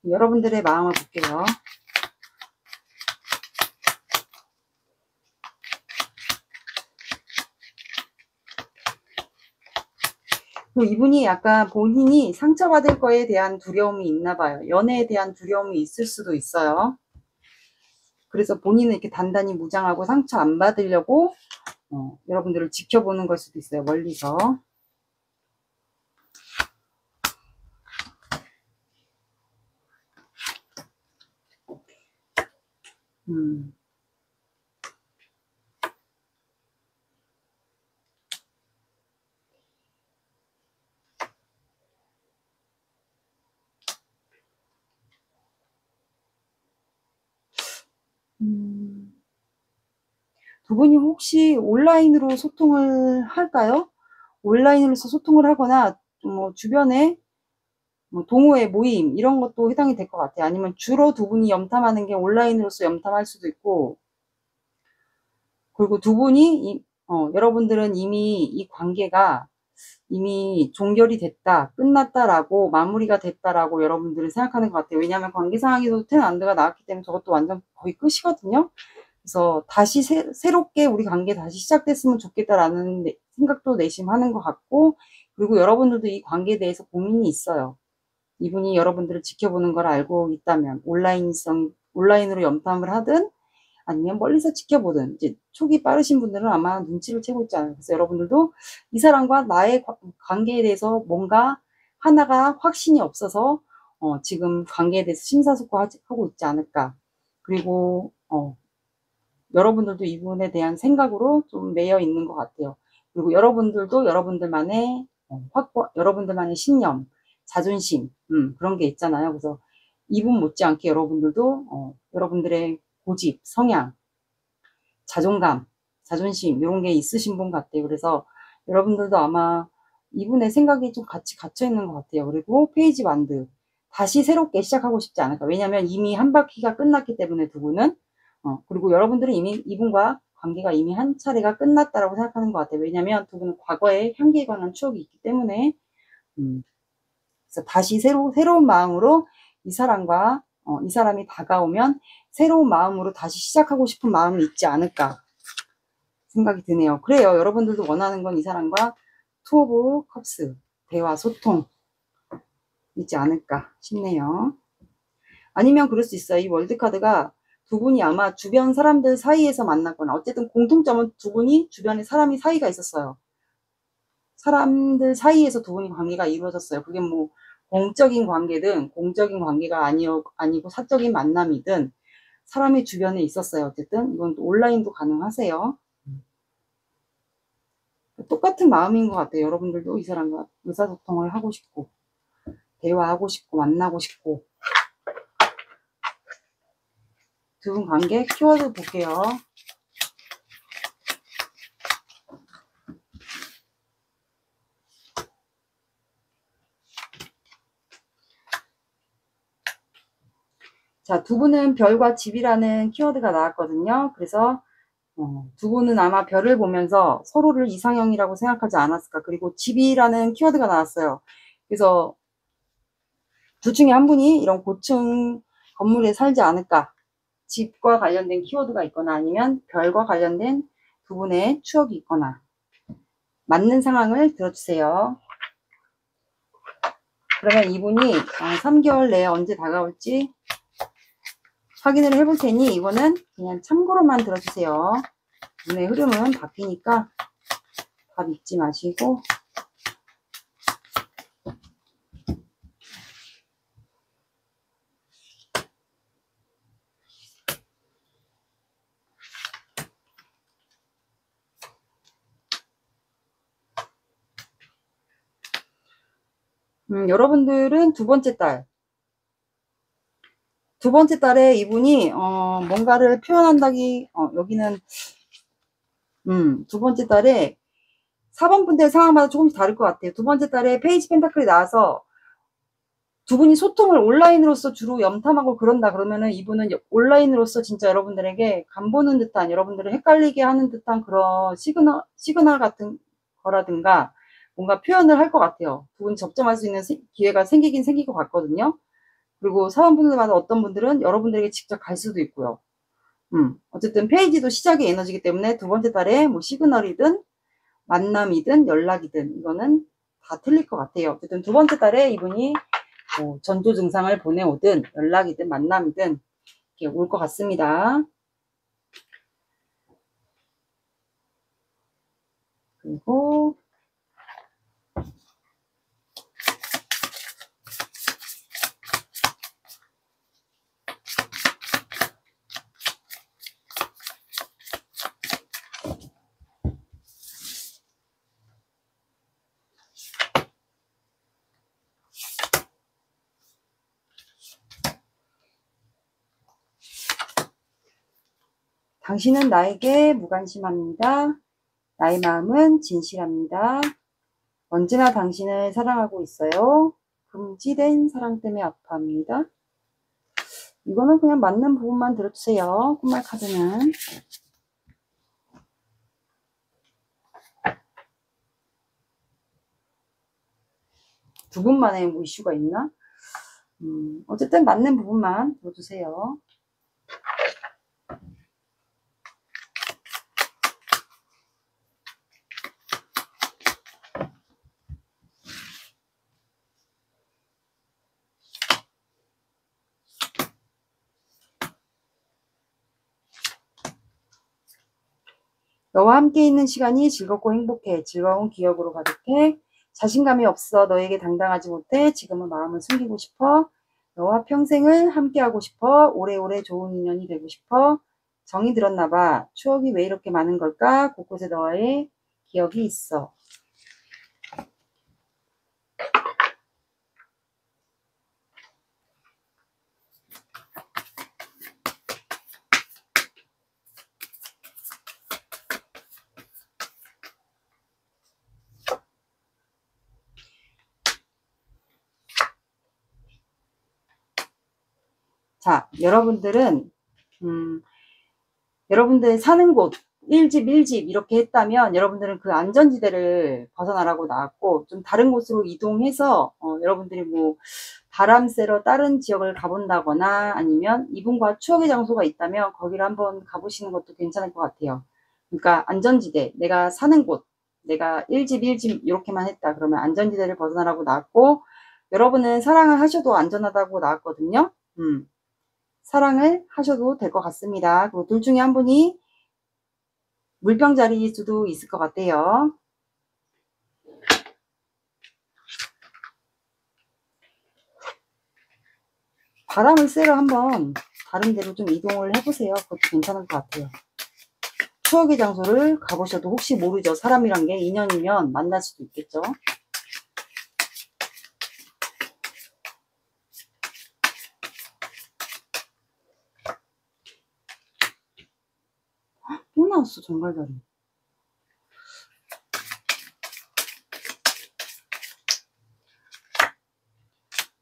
여러분들의 마음을 볼게요. 이분이 약간 본인이 상처받을 거에 대한 두려움이 있나 봐요. 연애에 대한 두려움이 있을 수도 있어요. 그래서 본인은 이렇게 단단히 무장하고 상처 안 받으려고 여러분들을 지켜보는 걸 수도 있어요. 멀리서. 두 분이 혹시 온라인으로 소통을 할까요? 온라인으로서 소통을 하거나 뭐 주변에 뭐 동호회 모임 이런 것도 해당이 될 것 같아요. 아니면 주로 두 분이 염탐하는 게 온라인으로서 염탐할 수도 있고, 그리고 두 분이 여러분들은 이미 이 관계가 이미 종결이 됐다, 끝났다라고, 마무리가 됐다라고 여러분들은 생각하는 것 같아요. 왜냐하면 관계 상황에서 텐 안드가 나왔기 때문에 저것도 완전 거의 끝이거든요. 그래서 다시 새롭게 우리 관계 다시 시작됐으면 좋겠다라는 생각도 내심하는 것 같고, 그리고 여러분들도 이 관계에 대해서 고민이 있어요. 이분이 여러분들을 지켜보는 걸 알고 있다면, 온라인으로 염탐을 하든 아니면 멀리서 지켜보든, 이제 촉이 빠르신 분들은 아마 눈치를 채고 있지 않아요. 그래서 여러분들도 이 사람과 나의 관계에 대해서 뭔가 하나가 확신이 없어서 지금 관계에 대해서 심사숙고하고 있지 않을까. 그리고 여러분들도 이분에 대한 생각으로 좀 매여 있는 것 같아요. 그리고 여러분들도 여러분들만의 여러분들만의 신념, 자존심, 그런 게 있잖아요. 그래서 이분 못지않게 여러분들도 여러분들의 고집, 성향, 자존감, 자존심 이런 게 있으신 분 같아요. 그래서 여러분들도 아마 이분의 생각이 좀 같이 갇혀 있는 것 같아요. 그리고 페이지 완드, 다시 새롭게 시작하고 싶지 않을까. 왜냐하면 이미 한 바퀴가 끝났기 때문에 두 분은 그리고 여러분들은 이미 이분과 관계가 이미 한 차례가 끝났다라고 생각하는 것 같아요. 왜냐하면 두 분은 과거의 향기에 관한 추억이 있기 때문에 그래서 다시 새로운 마음으로 이 사람과 이 사람이 다가오면 새로운 마음으로 다시 시작하고 싶은 마음이 있지 않을까 생각이 드네요. 그래요. 여러분들도 원하는 건 이 사람과 투 오브 컵스, 대화, 소통 있지 않을까 싶네요. 아니면 그럴 수 있어요. 이 월드카드가 두 분이 아마 주변 사람들 사이에서 만났거나, 어쨌든 공통점은 두 분이 주변에 사람이 사이가 있었어요. 사람들 사이에서 두 분이 관계가 이루어졌어요. 그게 뭐 공적인 관계든 공적인 관계가 아니고 사적인 만남이든 사람이 주변에 있었어요. 어쨌든 이건 또 온라인도 가능하세요. 똑같은 마음인 것 같아요. 여러분들도 이 사람과 의사소통을 하고 싶고, 대화하고 싶고, 만나고 싶고. 두 분 관계 키워드 볼게요. 자, 두 분은 별과 집이라는 키워드가 나왔거든요. 그래서 두 분은 아마 별을 보면서 서로를 이상형이라고 생각하지 않았을까. 그리고 집이라는 키워드가 나왔어요. 그래서 둘 중에 한 분이 이런 고층 건물에 살지 않을까. 집과 관련된 키워드가 있거나 아니면 별과 관련된 두 분의 추억이 있거나. 맞는 상황을 들어주세요. 그러면 이분이 3개월 내에 언제 다가올지 확인을 해볼 테니 이거는 그냥 참고로만 들어주세요. 눈의 흐름은 바뀌니까 다 믿지 마시고. 여러분들은 두 번째 달에 이분이 뭔가를 표현한다기 여기는 두 번째 달에 4번 분들 상황마다 조금씩 다를 것 같아요. 두 번째 달에 페이지 펜타클이 나와서 두 분이 소통을 온라인으로서 주로 염탐하고 그런다 그러면은 이분은 온라인으로서 진짜 여러분들에게 간보는 듯한, 여러분들을 헷갈리게 하는 듯한 그런 시그널 같은 거라든가 뭔가 표현을 할 것 같아요. 두 분이 접점할 수 있는 기회가 생기긴 생길 것 같거든요. 그리고 사원분들마다 어떤 분들은 여러분들에게 직접 갈 수도 있고요. 어쨌든 페이지도 시작의 에너지이기 때문에 두 번째 달에 뭐 시그널이든 만남이든 연락이든 이거는 다 틀릴 것 같아요. 어쨌든 두 번째 달에 이분이 뭐 전조 증상을 보내오든 연락이든 만남이든 이렇게 올 것 같습니다. 그리고 당신은 나에게 무관심합니다. 나의 마음은 진실합니다. 언제나 당신을 사랑하고 있어요. 금지된 사랑 때문에 아파합니다. 이거는 그냥 맞는 부분만 들어주세요. 끝말 카드는. 두 분만의 뭐 이슈가 있나? 어쨌든 맞는 부분만 들어주세요. 너와 함께 있는 시간이 즐겁고 행복해. 즐거운 기억으로 가득해. 자신감이 없어. 너에게 당당하지 못해. 지금은 마음을 숨기고 싶어. 너와 평생을 함께하고 싶어. 오래오래 좋은 인연이 되고 싶어. 정이 들었나 봐. 추억이 왜 이렇게 많은 걸까? 곳곳에 너와의 기억이 있어. 자, 여러분들은 여러분들 사는 곳 1집 1집 이렇게 했다면 여러분들은 그 안전지대를 벗어나라고 나왔고, 좀 다른 곳으로 이동해서 여러분들이 뭐 바람 쐬러 다른 지역을 가본다거나 아니면 이분과 추억의 장소가 있다면 거기를 한번 가보시는 것도 괜찮을 것 같아요. 그러니까 안전지대, 내가 사는 곳, 내가 1집 1집 이렇게만 했다 그러면 안전지대를 벗어나라고 나왔고, 여러분은 사랑을 하셔도 안전하다고 나왔거든요. 사랑을 하셔도 될 것 같습니다. 그리고 둘 중에 한 분이 물병자리일 수도 있을 것 같아요. 바람을 쐬러 한번 다른 데로 좀 이동을 해보세요. 그것도 괜찮을 것 같아요. 추억의 장소를 가보셔도 혹시 모르죠. 사람이란 게 인연이면 만날 수도 있겠죠. 또 나왔어, 정갈다리.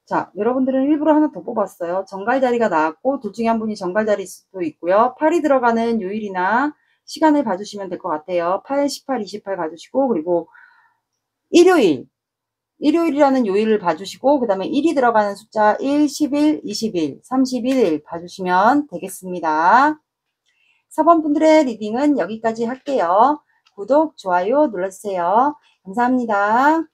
자, 여러분들은 일부러 하나 더 뽑았어요. 정갈자리가 나왔고, 둘 중에 한 분이 정갈자리일 수도 있고요. 8이 들어가는 요일이나 시간을 봐주시면 될 것 같아요. 8, 18, 28 봐주시고, 그리고 일요일이라는 요일을 봐주시고, 그 다음에 1이 들어가는 숫자 1, 11, 21, 31일 봐주시면 되겠습니다. 4번 분들의 리딩은 여기까지 할게요. 구독, 좋아요 눌러주세요. 감사합니다.